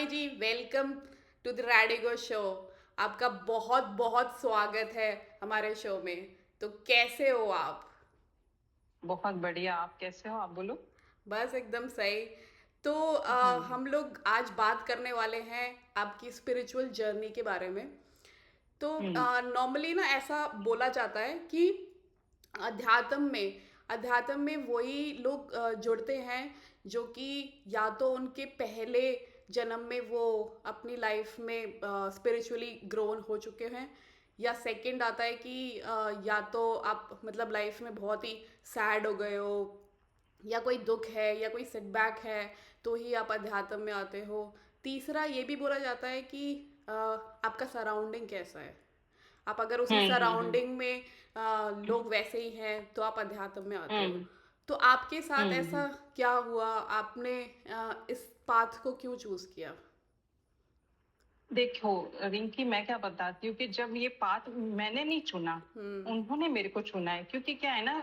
Ji, welcome to the Radigo show. आपका बहुत बहुत स्वागत है हमारे शो में। तो कैसे हो आप? बहुत बढ़िया। आप कैसे हो? आप बोलो। बस एकदम सही। तो हम्म। हम लोग आज बात करने वाले हैं आपकी स्पिरिचुअल जर्नी के बारे में। तो हम्म। नॉर्मली ना ऐसा बोला जाता है कि अध्यात्म में अध्यात्म में वही लोग जुड़ते हैं जो कि या तो उनके पहले जन्म में वो अपनी लाइफ में स्पिरिचुअली ग्रोन हो चुके हैं, या सेकंड आता है कि या तो आप मतलब लाइफ में बहुत ही सैड हो गए हो, या कोई दुख है या कोई सेटबैक है, तो ही आप अध्यात्म में आते हो। तीसरा ये भी बोला जाता है कि आपका सराउंडिंग कैसा है। आप अगर उसी हम्म। सराउंडिंग में लोग वैसे ही हैं तो आप अध्यात्म में आते हो। हम्म। तो आपके साथ हम्म। ऐसा क्या हुआ? आपने इस पाथ को क्यों चूज किया? देखो रिंकी, मैं क्या बताती हूँ कि जब ये पाथ मैंने नहीं चुना, हम्म। उन्होंने मेरे को चुना है। क्योंकि क्या है ना,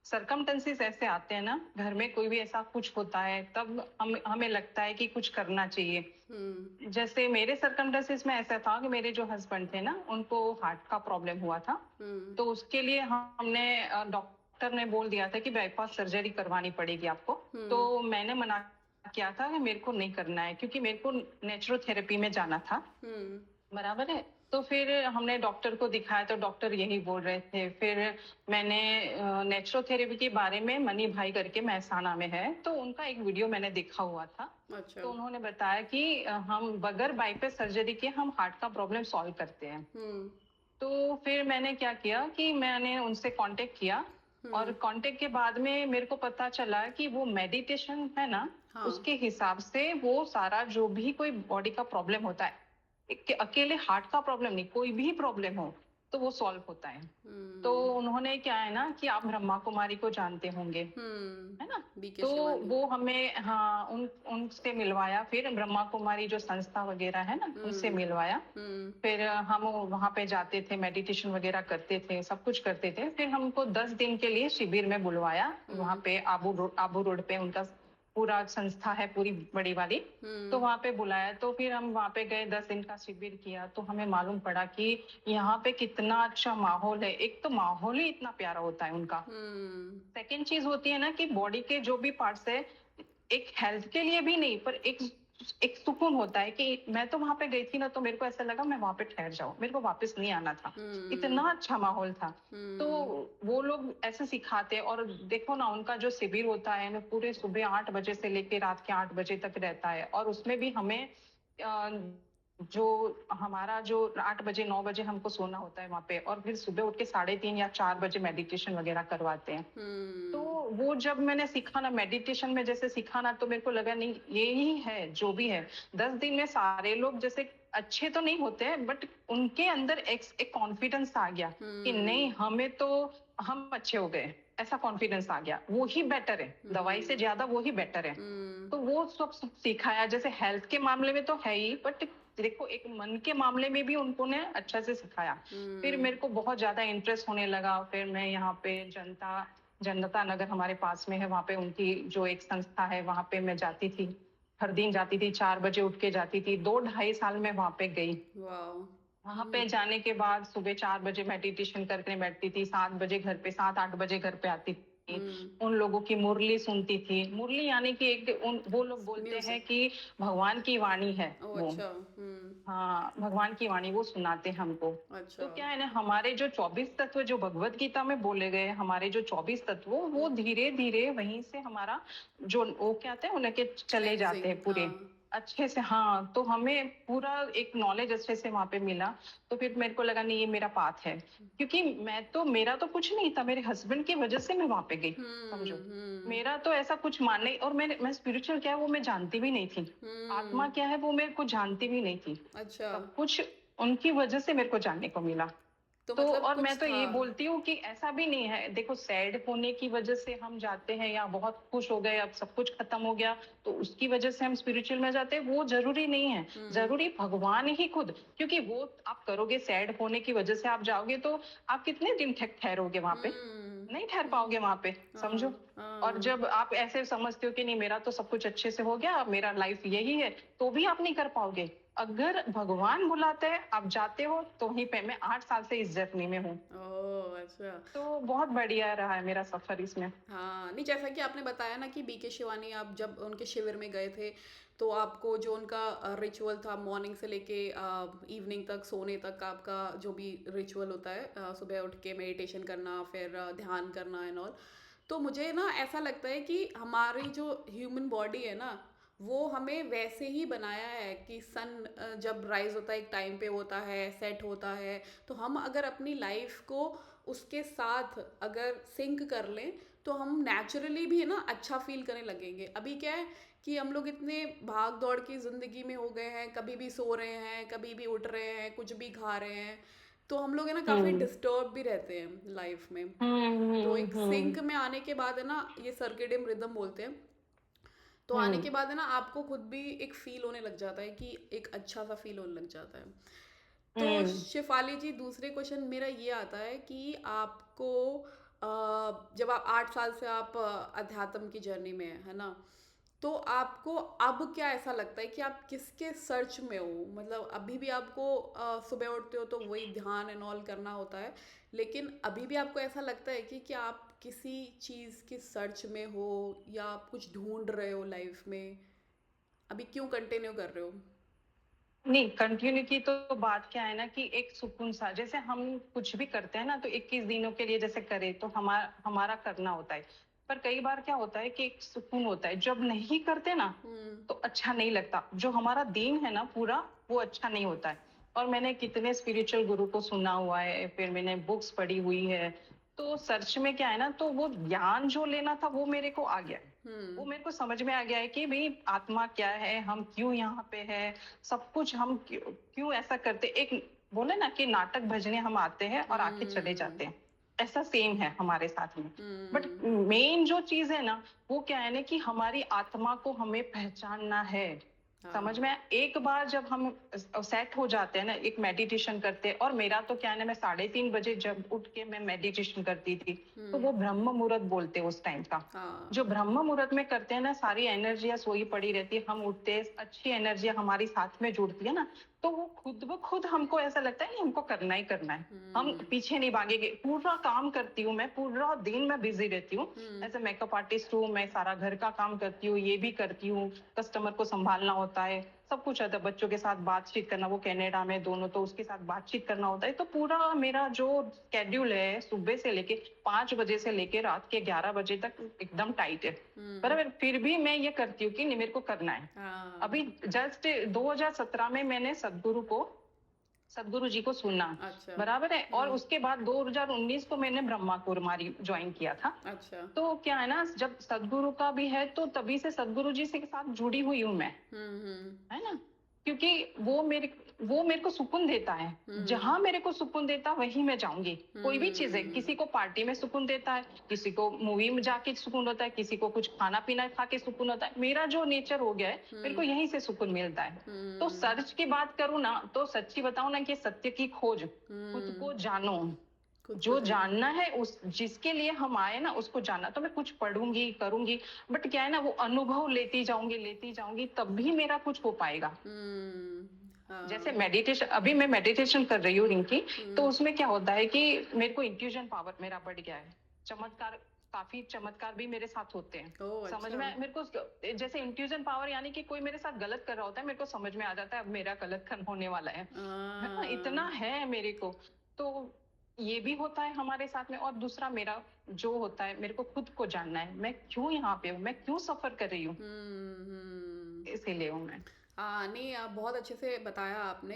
सरकमटेंसेस ऐसे आते हैं ना, घर में कोई भी ऐसा कुछ होता है तब हमें लगता है कि कुछ करना चाहिए। हम्म। जैसे मेरे सरकमटेंसेस में ऐसा था कि मेरे जो हस्बैंड थे ना, उनको हार्ट का प्रॉब्लम हुआ था। हम्म। तो उसके लिए हमने डॉक्टर ने बोल दिया था कि बाईपास सर्जरी करवानी पड़ेगी आपको। हम्म। तो मैंने मना किया था कि मेरे को नहीं करना है, क्योंकि मेरे को नेचुरोथेरेपी में जाना था। हम्म। बराबर है। तो फिर हमने डॉक्टर को दिखाया तो डॉक्टर यही बोल रहे थे। फिर मैंने नेचुरोथेरेपी के बारे में, मनी भाई करके महसाना में है, तो उनका एक वीडियो मैंने देखा हुआ था। अच्छा। तो उन्होंने बताया कि हम बगैर बाईपास सर्जरी के हम हार्ट का प्रॉब्लम सॉल्व करते हैं। हम्म। तो फिर मैंने क्या किया कि मैंने उनसे कांटेक्ट किया। और हम्म। कांटेक्ट के बाद में मेरे को पता चला कि वो मेडिटेशन है ना, हाँ। उसके हिसाब से वो सारा जो भी कोई बॉडी का प्रॉब्लम होता है, अकेले हार्ट का प्रॉब्लम नहीं, कोई भी प्रॉब्लम हो तो वो सॉल्व होता है। तो हम्म। उन्होंने क्या है ना कि आप ब्रह्मा कुमारी को जानते होंगे, है ना। बीके तो शिवानी। वो हमें, हाँ, उनसे मिलवाया। फिर ब्रह्मा कुमारी जो संस्था वगैरह है ना, उनसे हम्म। मिलवाया। हम्म। फिर हम वहां पे जाते थे, मेडिटेशन वगैरह करते थे, सब कुछ करते थे। फिर हमको 10 दिन के लिए शिविर में बुलवाया। वहां हम्म। पे आबू रोड पे उनका पूरा संस्था है, पूरी बड़ी वाली। तो हम्म। वहां पे बुलाया, तो फिर हम वहां पे गए, 10 दिन का शिविर किया। तो हमें मालूम पड़ा कि यहाँ पे कितना अच्छा माहौल है। एक तो माहौल ही इतना प्यारा होता है उनका। हम्म। सेकेंड चीज होती है ना कि बॉडी के जो भी पार्ट्स है, एक हेल्थ के लिए भी नहीं, पर एक एक सुकून होता है। कि मैं तो वहां पे गई थी ना, तो मेरे को ऐसा लगा मैं वहां पे ठहर जाऊं, मेरे को वापस नहीं आना था। हम्म। इतना अच्छा माहौल था। तो हम्म। वो लोग ऐसे सिखाते हैं। और देखो ना, उनका जो शिविर होता है ना, पूरे सुबह 8 बजे से लेके रात के 8 बजे तक रहता है। और उसमें भी हमें जो हमारा जो 8 बजे 9 बजे हमको सोना होता है वहां पे, और फिर सुबह उठ के 3:30 या 4 बजे मेडिटेशन वगैरह करवाते हैं। तो हम्म। वो जब मैंने सीखा ना, मेडिटेशन में जैसे सीखा ना, तो मेरे को लगा नहीं, ये ही है जो भी है। 10 दिन में सारे लोग जैसे अच्छे तो नहीं होते हैं, बट उनके अंदर एक कॉन्फिडेंस आ गया कि नहीं, हम्म। हमें तो हम अच्छे हो गए, ऐसा कॉन्फिडेंस आ गया। वो ही बेटर है, दवाई से हम्म। ज्यादा वो ही बेटर है। हम्म। तो वो सब सिखाया। जैसे हेल्थ के मामले में तो है ही, बट देखो एक मन के मामले में भी उनको ने अच्छा से सिखाया। फिर हम्म। मेरे को बहुत ज्यादा इंटरेस्ट होने लगा। फिर मैं यहाँ पे जनता नगर हमारे पास में है, वहां पे उनकी जो एक संस्था है, वहां पे मैं जाती थी। हर दिन जाती थी, 4 बजे उठ के जाती थी। 2 ढाई साल में वहां पे गई। वाओ। वहां हम्म। पे जाने के बाद सुबह 4 बजे मेडिटेशन करके बैठती थी, 7 बजे घर पे, 7-8 बजे घर पे आती थी। हम्म। उन लोगों की मुरली सुनती थी। मुरली यानी कि वो लोग बोलते हैं म्यूजिक। कि भगवान की वाणी है ओ वो। अच्छा। हम्म। हाँ, भगवान की वाणी वो सुनाते हैं हमको। अच्छा। तो क्या है ना, हमारे जो 24 तत्व जो भगवत गीता में बोले गए, हमारे जो 24 तत्व, वो हम्म। धीरे धीरे वहीं से हमारा जो वो क्या कहते हैं, उनके चले जाते क्लेंजिंग, हैं पूरे हाँ। अच्छे से। हाँ, तो हमें पूरा एक नॉलेज अच्छे से वहां पे मिला। तो फिर मेरे को लगा नहीं, ये मेरा पाथ है। क्योंकि मेरा तो कुछ नहीं था, मेरे हस्बैंड की वजह से मैं वहां पे गई। समझो, हम्म। मेरा तो ऐसा कुछ मान नहीं। और मैं स्पिरिचुअल क्या है वो मैं जानती भी नहीं थी। हम्म। आत्मा क्या है वो मेरे को जानती भी नहीं थी। अच्छा। सब कुछ उनकी वजह से मेरे को जानने को मिला। तो तो मतलब और कुछ मैं तो था। ये बोलती हूँ कि ऐसा भी नहीं है। देखो, सैड होने की वजह से हम जाते हैं, या बहुत खुश हो गए अब सब कुछ खत्म हो गया तो उसकी वजह से हम स्पिरिचुअल में जाते हैं, वो जरूरी नहीं है। हम्म। जरूरी भगवान ही खुद। क्योंकि वो आप करोगे, सैड होने की वजह से आप जाओगे तो आप कितने दिन ठहरोगे वहां पे? नहीं ठहर पाओगे वहां पे, समझो। हाँ और हाँ जब आप ऐसे समझते हो कि नहीं मेरा तो सब कुछ अच्छे से हो गया, मेरा लाइफ यही है, तो भी आप नहीं कर पाओगे। अगर भगवान बुलाते हैं, आप जाते हो, तो वहीं पे मैं 8 साल से इस जर्नी में हूँ। ओह अच्छा। तो बहुत बढ़िया रहा है मेरा सफर इसमें। हाँ नहीं, जैसा कि आपने बताया ना कि बीके शिवानी आप जब उनके शिविर में गए थे, तो आपको जो उनका रिचुअल था मॉर्निंग से लेके इवनिंग तक सोने तक, आपका जो भी रिचुअल होता है, सुबह उठ के मेडिटेशन करना, फिर ध्यान करना एंड ऑल। तो मुझे ना ऐसा लगता है कि हमारी जो ह्यूमन बॉडी है ना, वो हमें वैसे ही बनाया है कि सन जब राइज होता है एक टाइम पे होता है, सेट होता है, तो हम अगर अपनी लाइफ को उसके साथ अगर सिंक कर लें, तो हम नेचुरली भी है ना अच्छा फील करने लगेंगे। अभी क्या है कि हम लोग इतने भाग दौड़ की ज़िंदगी में हो गए हैं, कभी भी सो रहे हैं, कभी भी उठ रहे हैं, कुछ भी खा रहे हैं, तो हम लोग है ना काफ़ी हम्म डिस्टर्ब भी रहते हैं लाइफ में। तो हम्म एक हम्म सिंक में आने के बाद है ना, ये सर्केडियम रिदम बोलते हैं, तो आने हम्म के बाद है ना आपको खुद भी एक फील होने लग जाता है कि एक अच्छा सा फील होने लग जाता है। तो हम्म शिफाली जी, दूसरे क्वेश्चन मेरा ये आता है कि आपको जब आप 8 साल से आप अध्यात्म की जर्नी में है ना, तो आपको अब क्या ऐसा लगता है कि आप किसके सर्च में हो? मतलब अभी भी आपको सुबह उठते हो तो वही ध्यान एंड ऑल करना होता है, लेकिन अभी भी आपको ऐसा लगता है कि क्या आप किसी चीज़ के सर्च में हो, या आप कुछ ढूंढ रहे हो लाइफ में? अभी क्यों कंटिन्यू कर रहे हो? नहीं, कंटिन्यू की तो बात क्या है ना कि एक सुकून सा, जैसे हम कुछ भी करते हैं ना, तो 21 दिनों के लिए जैसे करें तो हमारा हमारा करना होता है। पर कई बार क्या होता है कि एक सुकून होता है, जब नहीं करते ना हम्म तो अच्छा नहीं लगता, जो हमारा दिन है ना पूरा, वो अच्छा नहीं होता है। और मैंने कितने स्पिरिचुअल गुरु को सुना हुआ है, फिर मैंने बुक्स पढ़ी हुई है। तो सर्च में क्या है ना, तो वो ज्ञान जो लेना था वो मेरे को आ गया। वो हम्म मेरे को समझ में आ गया है कि भाई आत्मा क्या है, हम क्यों यहाँ पे है, सब कुछ हम क्यों क्यों ऐसा करते। एक बोले ना कि नाटक भजने हम आते हैं और आके चले हम्म जाते हैं, ऐसा सेम है हमारे साथ में। बट हम्म मेन जो चीज है ना, वो क्या है ना कि हमारी आत्मा को हमें पहचानना है। समझ में हाँ एक बार जब हम सेट हो जाते हैं ना, एक मेडिटेशन करते हैं, और मेरा तो क्या है ना, मैं 3:30 बजे जब उठ के मैं मेडिटेशन करती थी, तो हम्म वो ब्रह्म मुहूर्त बोलते हैं उस टाइम का। हाँ जो ब्रह्म मुहूर्त में करते हैं ना, सारी एनर्जियां सोई पड़ी रहती है, हम उठते हैं, अच्छी एनर्जियां हमारी साथ में जुड़ती है ना, तो वो खुद ब खुद हमको ऐसा लगता है कि हमको करना ही करना है। हम हम्म पीछे नहीं भागेंगे, पूरा काम करती हूँ मैं, पूरा दिन मैं बिजी रहती हूँ। हम्म एज ए मेकअप आर्टिस्ट हूँ मैं, सारा घर का काम करती हूँ, ये भी करती हूँ, कस्टमर को संभालना होता है, सब कुछ आता है, बच्चों के साथ बातचीत करना, वो कनाडा में दोनों, तो उसके साथ बातचीत करना होता है। तो पूरा मेरा जो स्केड्यूल है, सुबह से लेके 5 बजे से लेके रात के 11 बजे तक एकदम टाइट है। हम्म पर फिर भी मैं ये करती हूँ कि नहीं, मेरे को करना है। हाँ अभी जस्ट 2017 में मैंने सदगुरु जी को सुना, अच्छा बराबर है, और उसके बाद 2019 को मैंने ब्रह्मा कुमारी ज्वाइन किया था। अच्छा तो क्या है ना, जब सदगुरु का भी है, तो तभी से सदगुरु जी से के साथ जुड़ी हुई हूँ मैं, हम्म है ना। क्योंकि वो मेरे को सुकून देता है। हम्म जहां मेरे को सुकून देता वहीं मैं जाऊंगी। कोई भी चीज है, हम्म किसी को पार्टी में सुकून देता है, किसी को मूवी में जाके सुकून होता है, किसी को कुछ खाना पीना खा के सुकून होता है। मेरा जो नेचर हो गया है, मेरे को हम्म यहीं से सुकून मिलता है। तो हम्म सर्च की बात करूँ ना, तो सच्ची बताऊं ना कि सत्य की खोज, खुद हम्म को जानो। खुद को जो जाना। जानना है, उस जिसके लिए हम आए ना, उसको जानना। तो मैं कुछ पढ़ूंगी करूंगी, बट क्या है ना, वो अनुभव लेती जाऊंगी, तब भी मेरा कुछ हो पाएगा। हम्म जैसे हाँ मेडिटेशन, अभी मैं मेडिटेशन कर रही हूँ रिंकी, तो हम्म उसमें क्या होता है कि मेरे को इंट्यूजन पावर मेरा बढ़ गया है। चमत्कार, काफी चमत्कार भी मेरे साथ होते हैं। ओह समझ अच्छा में मेरे को, जैसे इंट्यूजन पावर, यानी कि कोई मेरे साथ गलत कर रहा होता है, मेरे को समझ में आ जाता है अब मेरा गलत कर्म होने वाला है ना, इतना हाँ है मेरे को। तो ये भी होता है हमारे साथ में। और दूसरा मेरा जो होता है, मेरे को खुद को जानना है, मैं क्यों यहाँ पे हूँ, मैं क्यों सफर कर रही हूँ, हम्म इसीलिए हूँ मैं। हाँ नहीं, आप बहुत अच्छे से बताया आपने।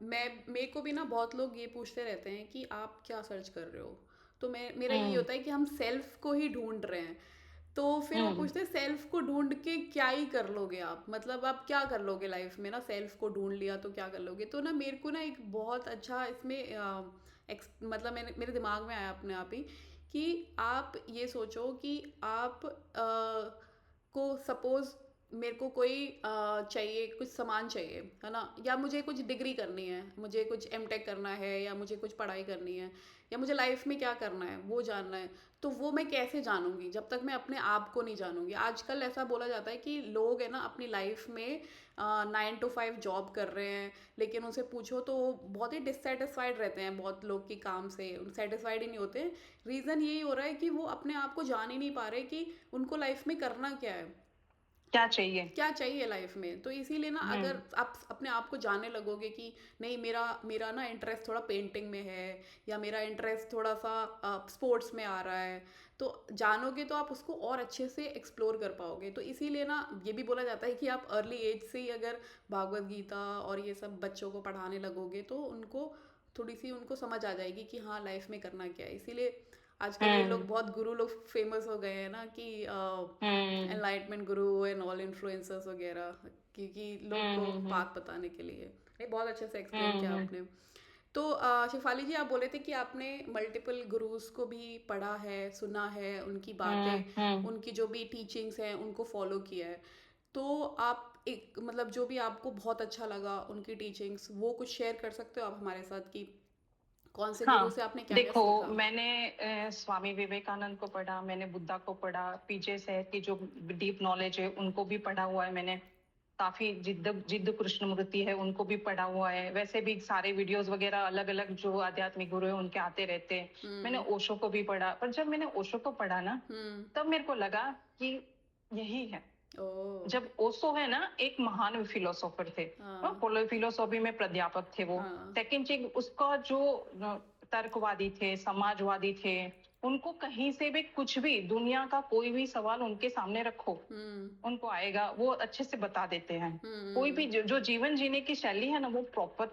मेरे को भी ना बहुत लोग ये पूछते रहते हैं कि आप क्या सर्च कर रहे हो, तो मेरा ये हम्म होता है कि हम सेल्फ को ही ढूंढ रहे हैं। तो फिर वो हम्म पूछते हैं सेल्फ को ढूंढ के क्या ही कर लोगे आप, मतलब आप क्या कर लोगे लाइफ में ना, सेल्फ को ढूंढ लिया तो क्या कर लोगे। तो ना मेरे को ना एक बहुत अच्छा इसमें मतलब मेरे दिमाग में आया अपने आप ही, कि आप ये सोचो कि आप को सपोज मेरे को कोई चाहिए, कुछ सामान चाहिए, है ना, या मुझे कुछ डिग्री करनी है, मुझे कुछ एमटेक करना है, या मुझे कुछ पढ़ाई करनी है, या मुझे लाइफ में क्या करना है वो जानना है, तो वो मैं कैसे जानूंगी जब तक मैं अपने आप को नहीं जानूंगी। आजकल ऐसा बोला जाता है कि लोग है ना अपनी लाइफ में 9 to 5 जॉब कर रहे हैं, लेकिन उनसे पूछो तो वो बहुत ही डिससेटिस्फाइड रहते हैं, बहुत लोग की काम से सेटिस्फाइड ही नहीं होते। रीज़न यही हो रहा है कि वो अपने आप को जान ही नहीं पा रहे कि उनको लाइफ में करना क्या है, क्या चाहिए। क्या चाहिए लाइफ में। तो इसीलिए ना अगर हम्म। आप अपने आप को जानने लगोगे कि नहीं, मेरा मेरा ना इंटरेस्ट थोड़ा पेंटिंग में है, या मेरा इंटरेस्ट थोड़ा सा स्पोर्ट्स में आ रहा है, तो जानोगे तो आप उसको और अच्छे से एक्सप्लोर कर पाओगे। तो इसीलिए ना ये भी बोला जाता है कि आप अर्ली एज से ही अगर भागवत गीता और ये सब बच्चों को पढ़ाने लगोगे तो उनको थोड़ी सी उनको समझ आ जाएगी कि हाँ लाइफ में करना क्या है। इसीलिए आजकल ये लोग हम्म। बहुत गुरु लोग फेमस हो गए हैं ना कि हम्म। Enlightenment Guru and all influencers वगैरह, क्योंकि लोग को हम्म। हम्म। पाथ बताने के लिए। नहीं, बहुत अच्छे से एक्सप्लेन हम्म। किया हम्म। आपने। तो शिफाली जी, आप बोले थे कि आपने मल्टीपल गुरुज को भी पढ़ा है, सुना है, उनकी हम्म। बातें, उनकी जो भी टीचिंग्स हैं उनको फॉलो किया है। तो आप एक मतलब जो भी आपको बहुत अच्छा लगा उनकी टीचिंग्स, वो कुछ शेयर कर सकते हो आप हमारे साथ कि कौन से गुरु से हाँ, आपने क्या क्या देखो, सीखा? मैंने स्वामी विवेकानंद को पढ़ा, मैंने बुद्धा को पढ़ा, पीजे सेठ की जो डीप नॉलेज है उनको भी पढ़ा हुआ है मैंने। काफी जिद्द जिद्द कृष्णमूर्ति है उनको भी पढ़ा हुआ है। वैसे भी सारे वीडियोस वगैरह अलग अलग जो आध्यात्मिक गुरु है उनके आते रहते हैं। मैंने हम्म। ओशो को भी पढ़ा, पर जब मैंने ओशो को पढ़ा ना, हम्म। तब मेरे को लगा कि यही है। ओ। जब ओशो है ना, एक महान फिलोसोफर थे, हाँ। फिलोसॉफी में प्राध्यापक थे वो। हाँ। सेकंड चीज उसका जो तर्कवादी थे, समाजवादी थे। उनको कहीं से भी कुछ भी दुनिया का कोई भी सवाल उनके सामने रखो, हम्म। उनको आएगा, वो अच्छे से बता देते हैं। कोई हम्म। भी जो जीवन जीने की शैली है ना, वो प्रॉपर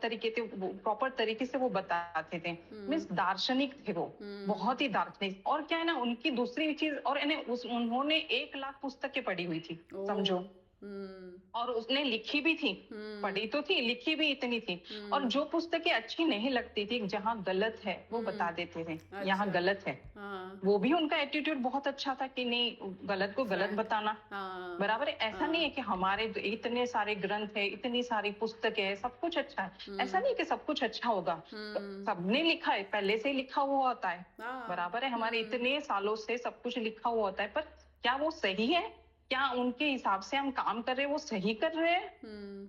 तरीके से वो बताते थे। हम्म। मीन्स दार्शनिक थे वो, हम्म। बहुत ही दार्शनिक। और क्या है ना, उनकी दूसरी चीज, और इन्हें उन्होंने 1 लाख पुस्तकें पढ़ी हुई थी, ओ। समझो। हम्म। और उसने लिखी भी थी, हम्म। पढ़ी तो थी, लिखी भी इतनी थी। और हम्म। जो पुस्तकें अच्छी नहीं लगती थी, जहां गलत है वो बता देते थे, हम्म। यहाँ अच्छा। गलत है। हाँ। वो भी उनका एटीट्यूड बहुत अच्छा था कि नहीं, गलत को गलत फ्रैंक। बताना। हाँ। बराबर है, ऐसा नहीं है हाँ। कि हमारे इतने सारे ग्रंथ है, इतनी सारी पुस्तकें है, सब कुछ अच्छा है। ऐसा हम्म। नहीं है कि सब कुछ अच्छा होगा। हम्म। सबने लिखा है, पहले से ही लिखा हुआ होता है। हाँ। बराबर है, हमारे हम्म। इतने सालों से सब कुछ लिखा हुआ होता है, पर क्या वो सही है? क्या उनके हिसाब से हम काम कर रहे हैं, वो सही कर रहे हैं? हम्म।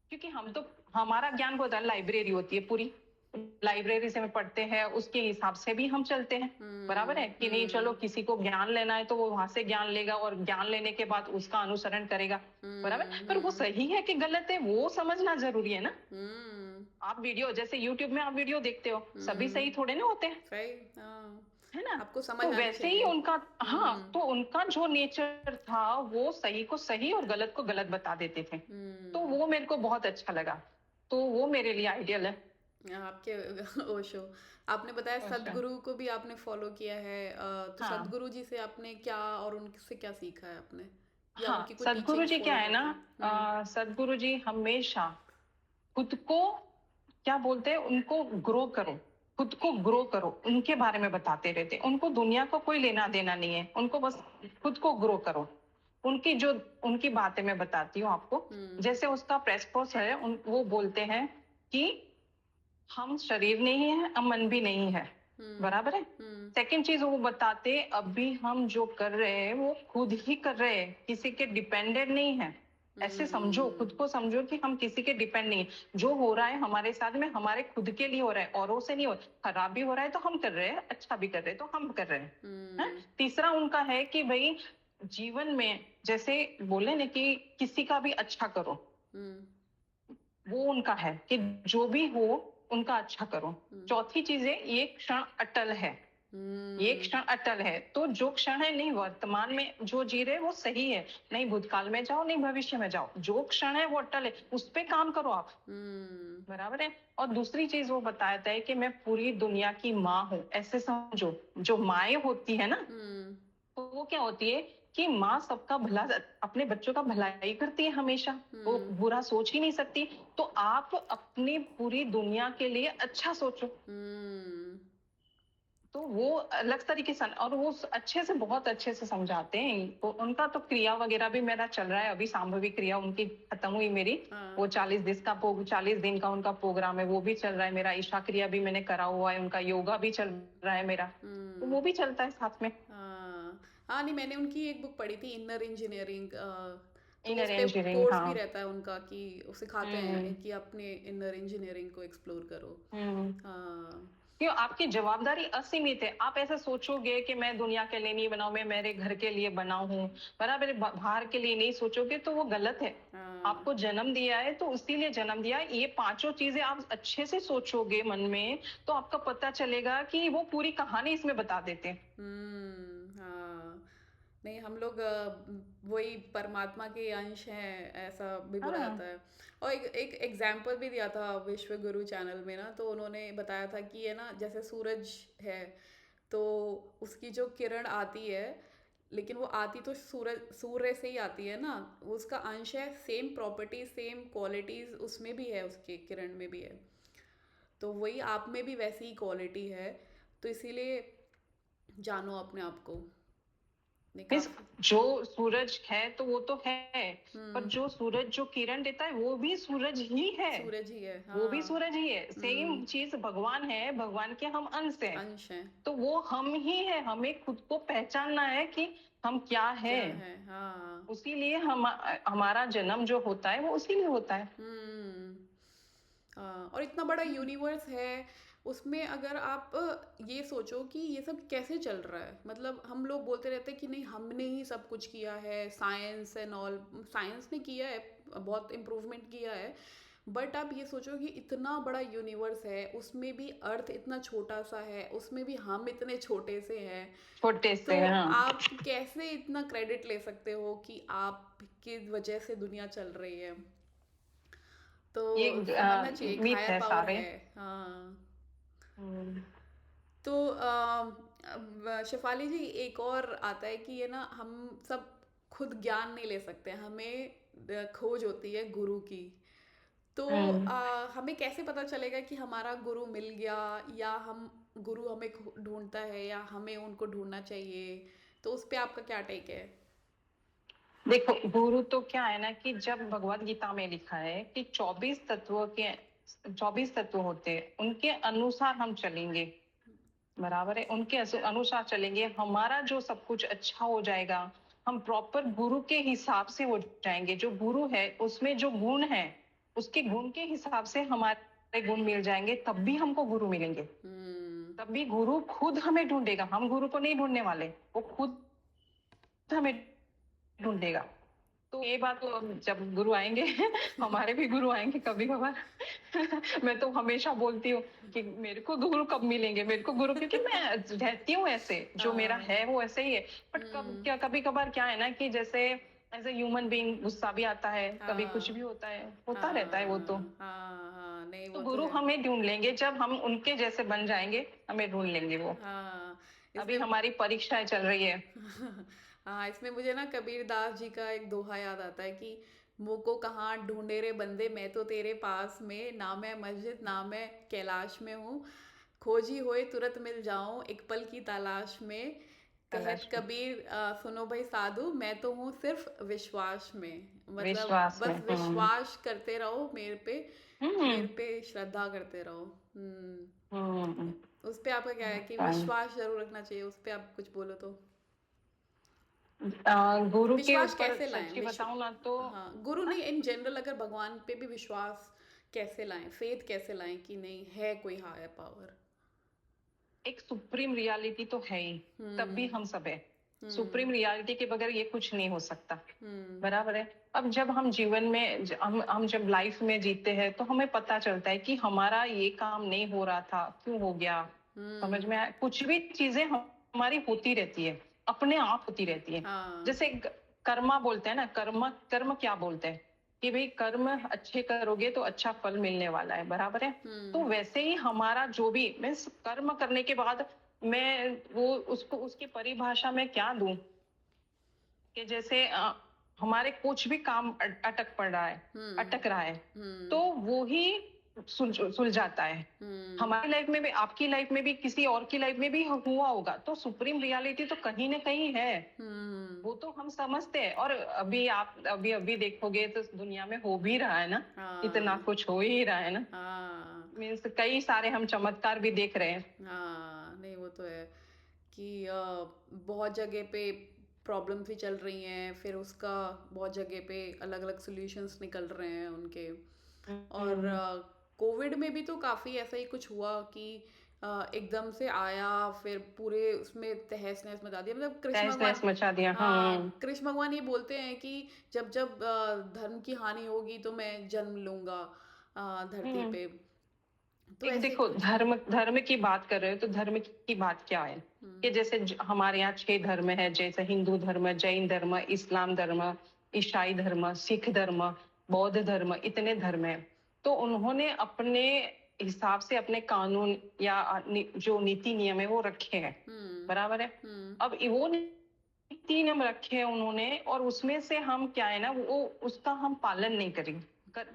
क्योंकि हम तो, हमारा ज्ञान को होता है, लाइब्रेरी होती है पूरी, लाइब्रेरी से हम पढ़ते हैं, उसके हिसाब से भी हम चलते हैं। बराबर है कि नहीं? चलो, हम्म। किसी को ज्ञान लेना है तो वो वहां से ज्ञान लेगा, और ज्ञान लेने के बाद उसका अनुसरण करेगा। बराबर, पर वो हम्म। सही है कि गलत है वो समझना जरूरी है ना। हम्म। आप वीडियो, जैसे यूट्यूब में आप वीडियो देखते हो, सभी हम्म। सही थोड़े ना होते हैं, सही। हाँ। है ना। आपको समझ तो आनी वैसे ही चाहिए। उनका, हाँ, हम्म। तो उनका जो नेचर था, वो सही को सही और गलत को गलत बता देते थे। तो हम्म। वो मेरे को बहुत अच्छा लगा। तो वो मेरे लिए आइडियल है। आपके ओशो, आपने बताया अच्छा। सदगुरु को भी आपने फॉलो किया है, तो हाँ। सदगुरु जी से आपने क्या और उनसे क्या सीखा है आपने, या हाँ, उनकी कोई सदगुरु टीचिंग्स जी क्या फॉलो है ना, करते हैं? हम्म। सदगुरु जी हमेशा खुद को, क्या बोलते हैं, उनको ग्रो करो, खुद को ग्रो करो, उनके बारे में बताते रहते। उनको दुनिया को कोई लेना देना नहीं है, उनको बस खुद को ग्रो करो। उनकी जो, उनकी बातें मैं बताती हूँ आपको। हम्म। जैसे उसका प्रेसपोस है, वो बोलते हैं कि हम शरीर नहीं है, हम मन भी नहीं है। हम्म। बराबर है। हम्म। सेकंड चीज वो बताते, अभी हम जो कर रहे हैं वो खुद ही कर रहे हैं, किसी के डिपेंडेंट नहीं है। ऐसे समझो, खुद हम्म। को समझो कि हम किसी के डिपेंड नहीं है। जो हो रहा है हमारे साथ में, हमारे खुद के लिए हो रहा है, औरों से नहीं हो रहा। खराब भी हो रहा है तो हम कर रहे हैं, अच्छा भी कर रहे हैं तो हम कर रहे हैं। हैं? हम्म। तीसरा उनका है कि भाई, जीवन में जैसे बोले ना कि किसी का भी अच्छा करो, हम्म। वो उनका है कि जो भी हो उनका अच्छा करो। हम्म। चौथी चीज है, ये क्षण अटल है। ये हम्म। क्षण अटल है, तो जो क्षण है, नहीं वर्तमान में जो जी रहे वो सही है, नहीं भूतकाल में जाओ, नहीं भविष्य में जाओ, जो क्षण है वो अटल है, उस पे काम करो आप। हम्म। बराबर है। और दूसरी चीज वो बताता है कि मैं पूरी दुनिया की माँ हूँ, ऐसे समझो। जो माएँ होती है ना, हम्म। तो वो क्या होती है कि माँ सबका भला, अपने बच्चों का भलाई करती है हमेशा, वो हम्म। बुरा सोच ही नहीं सकती। तो आप अपनी पूरी दुनिया के लिए अच्छा सोचो। हम्म। तो वो अलग तरीके से, और वो अच्छे से, बहुत अच्छे से समझाते हैं। तो उनका तो क्रिया वगैरह भी मेरा चल रहा है अभी, सांभवी क्रिया उनकी खत्म हुई मेरी। हाँ। वो 40 दिन का उनका प्रोग्राम है, वो भी चल रहा है मेरा। ईशा क्रिया भी मैंने करा हुआ है उनका, योगा भी चल रहा है मेरा, तो हम्म। वो भी चलता है साथ में। हाँ हाँ, नहीं मैंने उनकी एक बुक पढ़ी थी, इनर इंजीनियरिंग। तो इनर उस पे इंजीनियरिंग, कोर्स हाँ। भी रहता है उनका कि वो सिखाते हम्म। हैं कि अपने इनर इंजीनियरिंग को एक्सप्लोर करो। हम्म। हाँ। क्यों, आपकी जवाबदारी असीमित है। आप ऐसा सोचोगे कि मैं दुनिया के लिए नहीं बनाऊं, मैं मेरे घर के लिए बना हूं, बराबर, बाहर के लिए नहीं सोचोगे तो वो गलत है। हाँ। आपको जन्म दिया है तो इसीलिए जन्म दिया है। ये पांचों चीजें आप अच्छे से सोचोगे मन में, तो आपका पता चलेगा कि वो पूरी कहानी इसमें बता देते हैं। हाँ। नहीं हम लोग वही परमात्मा के अंश हैं, ऐसा भी बोला हाँ। जाता है। और एक एग्जाम्पल भी दिया था विश्व गुरु चैनल में ना, तो उन्होंने बताया था कि ये ना जैसे सूरज है, तो उसकी जो किरण आती है, लेकिन वो आती तो सूर्य से ही आती है ना, वो उसका अंश है, सेम प्रॉपर्टी सेम क्वालिटीज उसमें भी है, उसके किरण में भी है। तो वही आप में भी वैसी ही क्वालिटी है, तो इसीलिए जानो अपने आप को। नहीं मीन्स काफी। जो सूरज है तो वो तो है, पर हम्म। जो सूरज जो किरण देता है वो भी सूरज ही है। सूरज ही है, वो भी हाँ। सूरज ही है, सेम हम्म। चीज भगवान है, भगवान के हम अंश हैं। अंश है। तो वो हम ही है, हमें खुद को पहचानना है कि हम क्या है। क्या है, हाँ। उसीलिए हमारा जन्म जो होता है वो उसीलिए होता है। हम्म। हाँ, और इतना बड़ा यूनिवर्स है, उसमें अगर आप ये सोचो कि ये सब कैसे चल रहा है, मतलब हम लोग बोलते रहते हैं कि नहीं हमने ही सब कुछ किया है, साइंस एंड ऑल, साइंस ने किया है, बहुत इम्प्रूवमेंट किया है, बट आप ये सोचो कि इतना बड़ा यूनिवर्स है, उसमें भी अर्थ इतना छोटा सा है, उसमें भी हम इतने छोटे से हैं। छोटे तो से, हाँ। आप कैसे इतना क्रेडिट ले सकते हो कि आपकी वजह से दुनिया चल रही है? तो ये समझना चाहिए एक मिथ हायर है पावर सारे। है। हाँ। हम्म। तो अब शेफाली जी, एक और आता है कि ये ना हम सब खुद ज्ञान नहीं ले सकते, हमें खोज होती है गुरु की। तो हम्म। हमें कैसे पता चलेगा कि हमारा गुरु मिल गया, या हम गुरु हमें ढूंढता है, या हमें उनको ढूंढना चाहिए? तो उस पे आपका क्या टेक है? देखो, गुरु तो क्या है ना, कि जब भगवत गीता में लिखा है कि 24 तत्व होते हैं, उनके अनुसार हम चलेंगे, बराबर है, उनके अनुसार चलेंगे, हमारा जो सब कुछ अच्छा हो जाएगा। हम प्रॉपर गुरु के हिसाब से हो जाएंगे। जो गुरु है उसमें जो गुण है, उसके गुण के हिसाब से हमारे गुण मिल जाएंगे, तब भी हमको गुरु मिलेंगे। हम्म। तब भी गुरु खुद हमें ढूंढेगा, हम गुरु को नहीं ढूंढने वाले, वो खुद हमें ढूंढेगा। तो ये बात तो जब गुरु आएंगे हमारे भी गुरु आएंगे कभी कभार। मैं तो हमेशा बोलती हूँ कि मेरे को गुरु कब मिलेंगे, मेरे को गुरु, क्योंकि मैं रहती हूँ ऐसे, जो मेरा हाँ। है वो ऐसे ही है। बट हम्म। कभी कभार क्या है ना, कि जैसे एज ए ह्यूमन बीइंग गुस्सा भी आता है, कभी कुछ भी हाँ। होता है, होता रहता है वो तो। हाँ। हाँ। हाँ, नहीं तो वो तो गुरु है। हमें ढूंढ लेंगे, जब हम उनके जैसे बन जाएंगे हमें ढूंढ लेंगे वो। हाँ। अभी इसमें हमारी परीक्षाएं चल रही है। हाँ, इसमें मुझे ना कबीर दास जी का एक दोहा याद आता है कि मुँह को कहाँ ढूंढे रे बंदे, मैं तो तेरे पास में, ना मैं मस्जिद ना मैं कैलाश में हूँ, खोजी होए तुरंत मिल जाऊं एक पल की तलाश में। कहत तलाश में, कबीर सुनो भाई साधु, मैं तो हूँ सिर्फ विश्वास में, मतलब विश्वास में। बस विश्वास करते रहो मेरे पे, हम्म। मेरे पे श्रद्धा करते रहो। हम्म। उस पे आपका क्या है कि हम्म। विश्वास जरूर रखना चाहिए, उस पे आप कुछ बोलो तो? गुरु के विश्वास ऊपर कैसे लाएं? सच्ची बताऊं ना तो, हाँ, गुरु हाँ, नहीं, इन जनरल अगर भगवान पे भी विश्वास कैसे लाएं, फेथ कैसे लाएं कि नहीं है कोई हायर पावर? एक सुप्रीम रियलिटी तो है ही, तब भी हम्म। हम सब है। हम्म। सुप्रीम रियलिटी के बगैर ये कुछ नहीं हो सकता, हम्म। बराबर है। अब जब हम जीवन में हम जब लाइफ में जीते हैं तो हमें पता चलता है कि हमारा ये काम नहीं हो रहा था, क्यों हो गया। समझ हम्म। में कुछ भी चीजें हमारी होती रहती है, अपने आप होती रहती है। हाँ। जैसे कर्मा बोलते हैं ना, कर्म कर्म क्या बोलते हैं, कि भाई कर्म अच्छे करोगे तो अच्छा फल मिलने वाला है, बराबर है। तो हम्म। वैसे ही हमारा जो भी, मैं कर्म करने के बाद मैं वो उसको उसकी परिभाषा में क्या दूं, कि जैसे हमारे कुछ भी काम अटक पड़ रहा है, हम्म। अटक रहा है, तो हम्म। वो ही सुलझाता है। हमारी लाइफ में भी, आपकी लाइफ में भी, किसी और की लाइफ में भी हुआ होगा, तो सुप्रीम रियलिटी तो कहीं ना कहीं है, वो तो हम समझते हैं। और अभी आप अभी अभी देखोगे तो दुनिया में हो भी रहा है ना, इतना हाँ कुछ हो ही रहा है ना, हाँ मीन्स कई सारे हम चमत्कार भी देख रहे हैं। हाँ, नहीं वो तो है कि बहुत जगह पे प्रॉब्लम्स भी चल रही हैं, फिर उसका बहुत जगह पे अलग अलग सॉल्यूशंस निकल रहे हैं उनके। और हम्म, कोविड में भी तो काफ़ी ऐसा ही कुछ हुआ कि एकदम से आया, फिर पूरे उसमें तहस नहस मचा दिया। मतलब कृष्ण तहस भगवान, नहस मचा दिया, हाँ। हाँ कृष्ण भगवान ये बोलते हैं कि जब जब धर्म की हानि होगी तो मैं जन्म लूंगा धरती हम्म, पे। तो एक ऐसे देखो, कुछ। धर्म धर्म की बात कर रहे हो तो धर्म की बात क्या है, कि हम्म जैसे हमारे यहाँ 6 धर्म है, जैसे हिंदू धर्म, जैन धर्म, इस्लाम धर्म, ईसाई धर्म, सिख धर्म, बौद्ध धर्म, इतने धर्म है। तो उन्होंने अपने हिसाब से अपने कानून या जो नीति नियम है वो रखे हैं, हम्म बराबर है। हम्म अब वो नीति नियम रखे हैं उन्होंने, और उसमें से हम क्या है ना, वो उसका हम पालन नहीं करेंगे,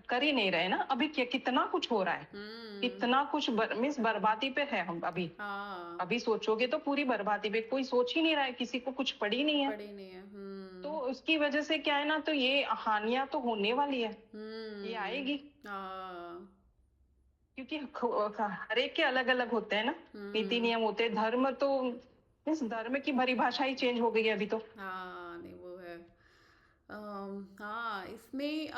कर ही नहीं रहे ना। अभी क्या कितना कुछ हो रहा है, हम्म कितना कुछ मीन्स बर्बादी पे है हम अभी। हाँ, अभी सोचोगे तो पूरी बर्बादी पे, कोई सोच ही नहीं रहा है, किसी को कुछ पड़ी नहीं है। पड़ी नहीं है। तो उसकी वजह से क्या है ना, तो ये हानियां तो होने वाली है, ये आएगी। हाँ क्योंकि हर एक के अलग अलग होते हैं ना, नीति हम्म नियम होते हैं। धर्म तो इस धर्म की परिभाषा ही चेंज हो गई है अभी तो। हाँ, नहीं वो है। हाँ इसमें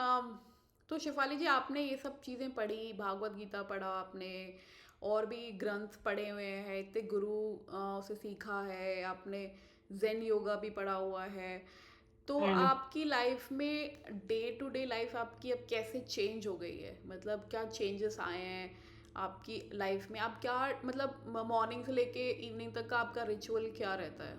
तो शिफाली जी आपने ये सब चीज़ें पढ़ी, भागवत गीता पढ़ा आपने, और भी ग्रंथ पढ़े हुए हैं, इतने गुरु से सीखा है आपने, जेन योगा भी पढ़ा हुआ है। तो हम्म आपकी लाइफ में डे टू डे लाइफ आपकी अब कैसे चेंज हो गई है? मतलब क्या चेंजेस आए हैं आपकी लाइफ में? आप क्या, मतलब मॉर्निंग से लेके इवनिंग तक का आपका रिचुअल क्या रहता है?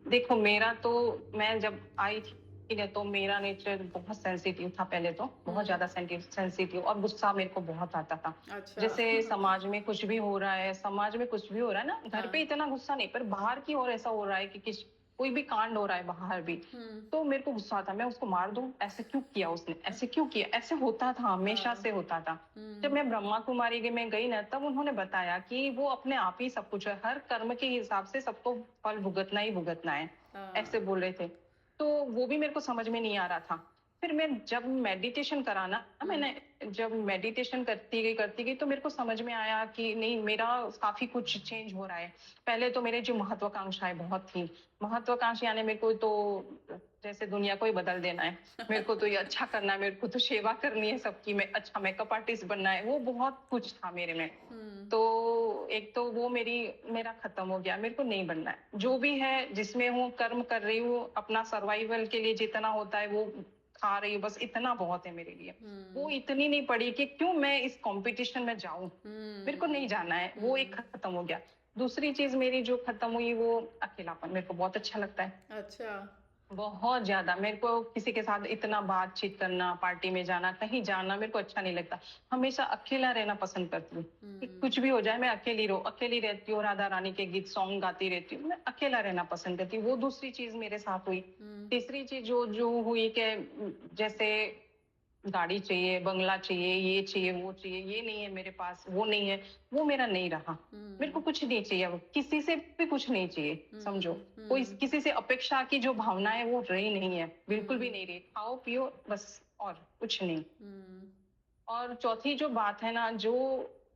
देखो, मेरा तो, मैं जब आई थी ना, तो मेरा नेचर बहुत सेंसिटिव था, पहले तो बहुत हम्म ज्यादा सेंसिटिव, और गुस्सा मेरे को बहुत आता था। अच्छा जैसे समाज में कुछ भी हो रहा है, समाज में कुछ भी हो रहा है ना, घर पे हाँ इतना गुस्सा नहीं, पर बाहर की ओर ऐसा हो रहा है कि कोई भी कांड हो रहा है बाहर भी, हम्म तो मेरे को गुस्सा आता, मैं उसको मार दूं, ऐसे क्यों किया उसने, ऐसे क्यों किया, ऐसे होता था, हमेशा हाँ से होता था। जब हम्म मैं ब्रह्मा कुमारी में गई ना, तब उन्होंने बताया कि वो अपने आप ही सब कुछ है, हर कर्म के हिसाब से सबको फल भुगतना ही भुगतना है, ऐसे हाँ बोल रहे थे। तो वो भी मेरे को समझ में नहीं आ रहा था। फिर मैं जब मेडिटेशन करा ना, हम्म मैंने जब मेडिटेशन करती गई तो मेरे को समझ में आया कि नहीं, मेरा काफी कुछ चेंज हो रहा है। पहले तो मेरे जो महत्वाकांक्षाएं बहुत थी, महत्वाकांक्षा यानी मेरे को तो जैसे दुनिया को ही बदल देना है, मेरे को तो ये अच्छा करना है, मेरे को तो सेवा करनी है सबकी, मैं अच्छा मेकअप आर्टिस्ट बनना है, वो बहुत कुछ था मेरे में। हम्म तो एक तो वो मेरा खत्म हो गया, मेरे को नहीं बनना है। जो भी है जिसमें हूँ, कर्म कर रही हूँ, अपना सर्वाइवल के लिए जितना होता है वो खा रही हूँ, बस इतना बहुत है मेरे लिए। वो हम्म इतनी नहीं पड़ी कि क्यों मैं इस कंपटीशन में जाऊं, मेरे को नहीं जाना है, वो एक हम्म खत्म हो गया। दूसरी चीज मेरी जो खत्म हुई, वो अकेलापन, मेरे को बहुत अच्छा लगता है, अच्छा बहुत ज्यादा। मेरे को किसी के साथ इतना बातचीत करना, पार्टी में जाना, कहीं जाना मेरे को अच्छा नहीं लगता। हमेशा अकेला रहना पसंद करती हूँ, कि कुछ भी हो जाए मैं अकेली अकेली रहती हूँ, राधा रानी के गीत सॉन्ग गाती रहती हूँ, मैं अकेला रहना पसंद करती हूँ। वो दूसरी चीज मेरे साथ हुई। हम्म तीसरी चीज जो जो हुई कि जैसे गाड़ी चाहिए, बंगला चाहिए, ये चाहिए, वो चाहिए, ये नहीं है मेरे पास, वो नहीं है, वो मेरा नहीं रहा। मेरे को हम्म कुछ नहीं चाहिए, अब किसी से भी कुछ नहीं चाहिए, समझो। कोई हम्म किसी से अपेक्षा की जो भावना है वो रही नहीं है, बिल्कुल भी हम्म नहीं रही। खाओ पियो बस, और कुछ नहीं। हम्म और चौथी जो बात है ना, जो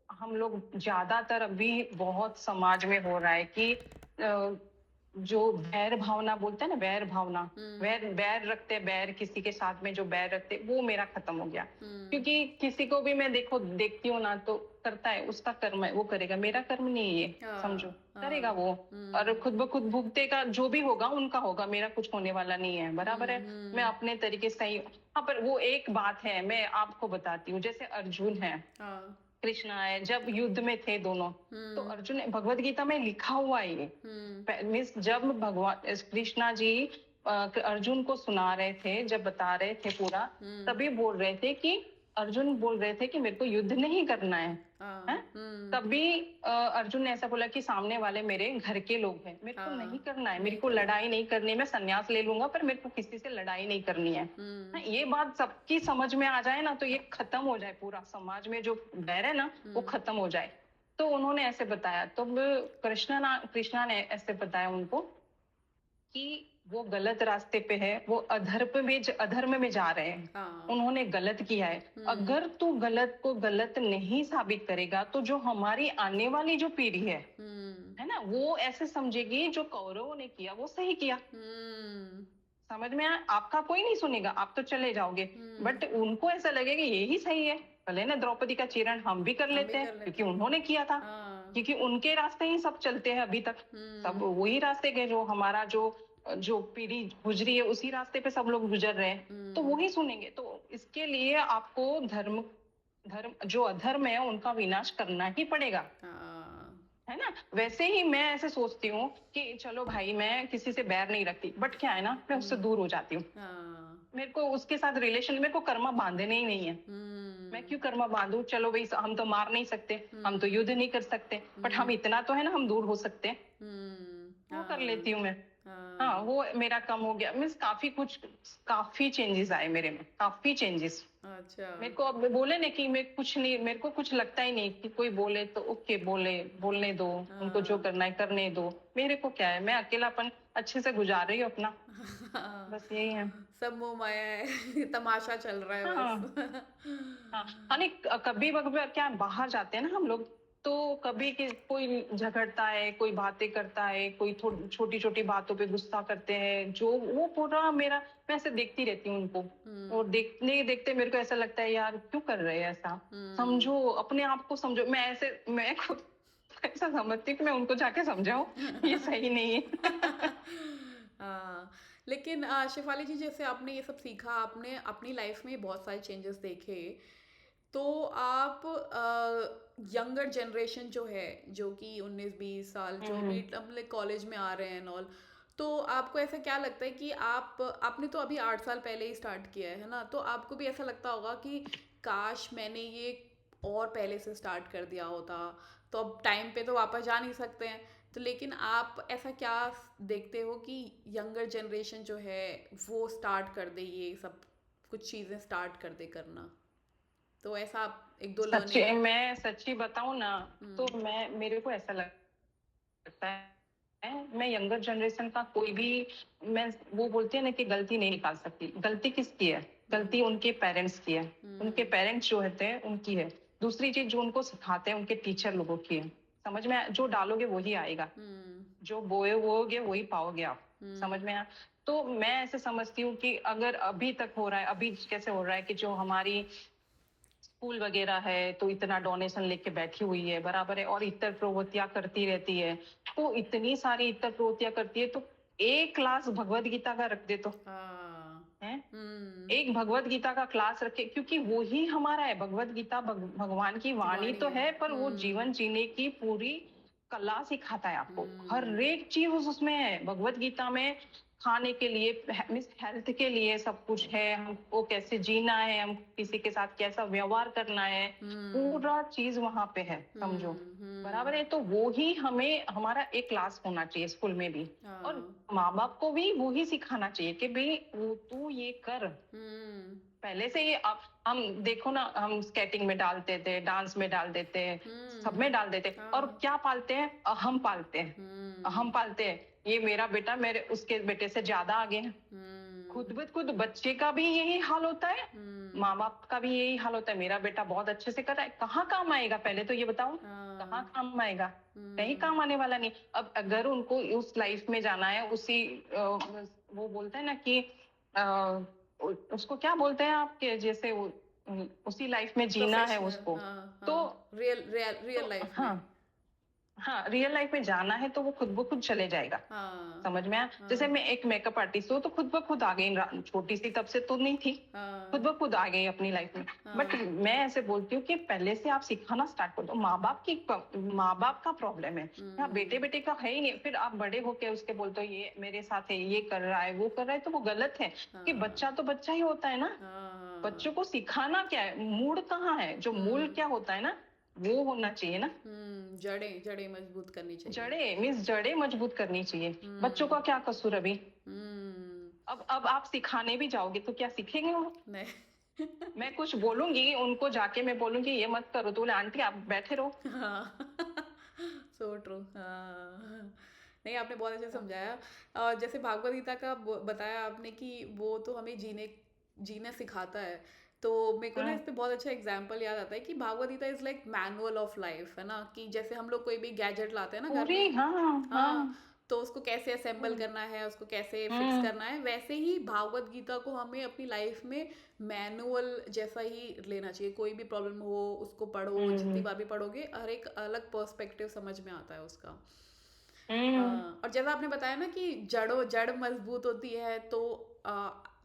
हम लोग ज्यादातर अभी बहुत समाज में हो रहा है कि जो बैर भावना बोलते हैं ना, बैर भावना, हम्म बैर बैर रखते हैं, बैर किसी के साथ में जो बैर रखते हैं, वो मेरा खत्म हो गया। हम्म क्योंकि किसी को भी मैं देखती हूँ ना, तो करता है, उसका कर्म है, वो करेगा, मेरा कर्म नहीं है ये, समझो। हाँ करेगा हाँ वो, और खुद ब खुद भुगतेगा, जो भी होगा उनका होगा, मेरा कुछ होने वाला नहीं है, बराबर है। मैं हम्म अपने तरीके से ही, हाँ, पर वो एक बात है, मैं आपको बताती हूँ। जैसे अर्जुन है, हाँ कृष्ण है, जब युद्ध में थे दोनों, तो हम्म अर्जुन, भगवत गीता में लिखा हुआ है ये, हम्म मीन्स जब भगवान कृष्णा जी अर्जुन को सुना रहे थे, जब बता रहे थे पूरा, हम्म तभी बोल रहे थे कि अर्जुन बोल रहे थे कि मेरे को युद्ध नहीं करना है, हाँ हैं? हम्म तभी अर्जुन ने ऐसा बोला कि सामने वाले मेरे घर के लोग हैं, मेरे को नहीं हाँ, करना है, मेरे नहीं को करना। लड़ाई नहीं करनी है, मैं संन्यास ले लूंगा पर मेरे को किसी से लड़ाई नहीं करनी है। हाँ, हुँ, ये बात सबकी समझ में आ जाए ना तो ये खत्म हो जाए, पूरा समाज में जो डर है ना वो हुँ, खत्म हो जाए। तो उन्होंने ऐसे बताया, तो कृष्णा ने ऐसे बताया उनको कि वो गलत रास्ते पे है, वो अधर्म में जा रहे हैं, हाँ, उन्होंने गलत किया है। हुँ, अगर तू गलत को गलत नहीं साबित करेगा तो जो हमारी आने वाली जो पीढ़ी हुँ, है ना, वो ऐसे समझेगी जो कौरवों ने किया वो सही किया। हुँ, समझ में आया? आपका कोई नहीं सुनेगा, आप तो चले जाओगे, हुँ, बट उनको ऐसा लगेगा यही सही है, भले ना द्रौपदी का चीरण हम भी कर हम भी लेते हैं कर क्योंकि लेते हैं। उन्होंने किया था, हाँ, क्योंकि उनके रास्ते ही सब चलते हैं अभी तक। सब हुँ, वही रास्ते के जो हमारा जो पीढ़ी गुजरी है उसी रास्ते पे सब लोग गुजर रहे हैं, तो हुँ, वही सुनेंगे। तो इसके लिए आपको धर्म धर्म जो अधर्म है उनका विनाश करना ही पड़ेगा, हाँ, है ना। वैसे ही मैं ऐसे सोचती हूँ कि चलो भाई मैं किसी से बैर नहीं रखती, बट क्या है ना, मैं उससे हुँ, दूर हो जाती हूँ। हाँ, मेरे को उसके साथ रिलेशन, मेरे को कर्मा बांधने ही नहीं है। मैं हुँ, क्यों कर्मा बांधू, चलो भाई हम तो मार नहीं सकते, हम तो हुँ, युद्ध नहीं कर सकते, बट हम हुँ, इतना तो है ना, हम दूर हो सकते हैं, वो कर हाँ, लेती हूँ मैं। हाँ, हाँ, वो मेरा कम हो गया, मीन्स काफी चेंजेस आए मेरे में, काफी चेंजेस। अच्छा, मेरे को अब बोले ना कि मैं कुछ नहीं, मेरे को कुछ लगता ही नहीं कि कोई बोले तो ओके, बोलने दो, उनको जो हाँ, करना है करने दो, मेरे को क्या है, मैं अकेलापन अच्छे से गुजार रही हूँ अपना, हाँ, बस यही है। सब मोह माया है, तमाशा चल रहा है हाँ बस। हाँ हाँ, नहीं कभी कभी क्या बाहर जाते हैं ना हम लोग, तो कभी कोई झगड़ता है, कोई बातें करता है, कोई छोटी छोटी बातों पे गुस्सा करते हैं, जो वो पूरा मेरा, मैं ऐसे देखती रहती हूँ उनको, और हुँ, देखने देखते मेरे को ऐसा लगता है यार क्यों कर रहे हैं ऐसा, हुँ। समझो अपने आप को, समझो। मैं खुद ऐसा समझती हूँ कि मैं उनको जाके समझाऊं ये सही नहीं है। हाँ, लेकिन शेफाली जी, जैसे आपने ये सब सीखा, आपने अपनी लाइफ में बहुत सारे चेंजेस देखे, तो आप यंगर जनरेशन जो है, जो कि 19-20 साल, जो हम्म भी अपने कॉलेज में आ रहे हैं एंड ऑल, तो आपको ऐसा क्या लगता है कि आपने तो अभी 8 साल पहले ही स्टार्ट किया है ना, तो आपको भी ऐसा लगता होगा कि काश मैंने ये और पहले से स्टार्ट कर दिया होता, तो अब टाइम पे तो वापस जा नहीं सकते हैं, तो लेकिन आप ऐसा क्या देखते हो कि यंगर जनरेशन जो है वो स्टार्ट कर दे, ये सब कुछ चीज़ें स्टार्ट कर दे करना, तो ऐसा आप एक दो सच्ची, लर्निंग। मैं सच्ची बताऊं ना, तो हम्म, मैं मेरे को ऐसा लगता है, मैं यंगर जनरेशन का कोई भी, मैं, वो बोलते हैं ना कि गलती नहीं निकाल सकती, गलती किसकी है, हम्म, गलती उनके पेरेंट्स की है, उनके हम्म, पेरेंट्स जो होते हैं उनकी है। दूसरी चीज जो उनको सिखाते हैं उनके टीचर लोगों की है। समझ में जो डालोगे वही आएगा, हम्म, जो बोओगे वही पाओगे आप। समझ हम्म, में आया? तो मैं ऐसे समझती हूँ कि अगर अभी तक हो रहा है, अभी कैसे हो रहा है कि जो हमारी स्कूल वगैरह है तो इतना डोनेशन लेके बैठी हुई है, बराबर है, और इतर प्रवृत्तियां करती रहती है, तो इतनी सारी इतर प्रवृत्तियां करती है, तो एक क्लास भगवत गीता का रख दे तो हाँ, है, हम्म, एक भगवत गीता का क्लास रखे, क्योंकि वो ही हमारा है, भगवत गीता भगवान की वाणी वाणी तो है, है, पर वो जीवन जीने की पूरी कला सिखाता है आपको, हर हम्म, एक चीज उसमें है भगवत गीता में। खाने के लिए, मीन्स हेल्थ के लिए सब कुछ है, हमको कैसे जीना है, हम किसी के साथ कैसा व्यवहार करना है, हम्म, पूरा चीज वहां पे है, समझो। बराबर है, तो वो ही हमें, हमारा एक क्लास होना चाहिए स्कूल में भी, और हाँ, माँ बाप को भी वो ही सिखाना चाहिए कि भाई तू ये कर, हम्म, पहले से ही। अब हम देखो ना, हम स्केटिंग में डाल देते हैं, डांस में डाल देते हैं, सब में डाल देते हैं, और हाँ, क्या पालते हैं, अहम पालते हैं, हम्म, अहम पालते हैं, ये मेरा बेटा मेरे उसके बेटे से ज्यादा आगे है। हम्म, खुद बच्चे का भी यही हाल होता है, हम्म, माँ बाप का भी यही हाल होता है, मेरा बेटा बहुत अच्छे से कर रहा है, कहाँ काम आएगा, पहले तो ये बताओ, कहाँ हाँ, काम आएगा, कहीं हम्म, काम आने वाला नहीं। अब अगर उनको उस लाइफ में जाना है, उसी वो बोलते हैं ना कि उसको क्या बोलते हैं आपके जैसे उसी लाइफ में जीना है प्रोफेशनल, उसको, हाँ, तो हाँ, रियल रियल तो रियल लाइफ में, हाँ, हाँ, रियल लाइफ में जाना है तो वो खुद ब खुद चले जाएगा। हाँ, समझ में आया? जैसे हाँ, मैं एक मेकअप आर्टिस्ट हूँ, तो खुद ब खुद आ गई, छोटी सी तब से तो नहीं थी, खुद हाँ, ब खुद आ गई अपनी लाइफ में। बट हाँ, मैं ऐसे बोलती हूँ कि पहले से आप सिखाना स्टार्ट कर दो, माँ बाप का प्रॉब्लम है, यहाँ बेटे हम्म, बेटे का है ही नहीं, फिर आप बड़े होके उसके बोलते हो ये मेरे साथ है, ये कर रहा है, वो कर रहा है, तो वो गलत है, कि हाँ, बच्चा तो बच्चा ही होता है ना। हाँ, बच्चों को सिखाना क्या है, मूड कहाँ है, जो मूल हम्म, क्या होता है ना, वो होना चाहिए ना। जड़ें जड़ें मजबूत करनी चाहिए। जड़ें मीन्स जड़ें मजबूत करनी चाहिए। बच्चों हम्म। का क्या कसूर अभी? हम्म। अब आप सिखाने भी जाओगे तो क्या सीखेंगे वो? नहीं। मैं कुछ बोलूंगी उनको, जाके मैं बोलूंगी ये मत करो, तो बोले आंटी आप बैठे रहो। हाँ। So true. हाँ। नहीं, आपने बहुत अच्छा समझाया। जैसे भागवत गीता का बताया आपने कि वो तो हमें जीने जीना सिखाता है। तो मेरे को ना हाँ इस पे बहुत अच्छा एग्जाम्पल याद आता है कि Bhagavad Gita is like manual of life, है ना? कि जैसे हम लोग कोई भी गैजेट लाते हैं ना घर पूरी, में। हाँ हाँ। हाँ। तो उसको कैसे असेंबल करना है, उसको कैसे फिक्स हम्म करना है, वैसे ही भागवत गीता को हमें अपनी लाइफ में मैनुअल जैसा ही लेना चाहिए। कोई भी प्रॉब्लम हो उसको पढ़ो, जितनी हम्म बार भी पढ़ोगे हर एक अलग पर्सपेक्टिव समझ में आता है उसका। हम्म। और जैसा आपने बताया ना कि जड़ मजबूत होती है तो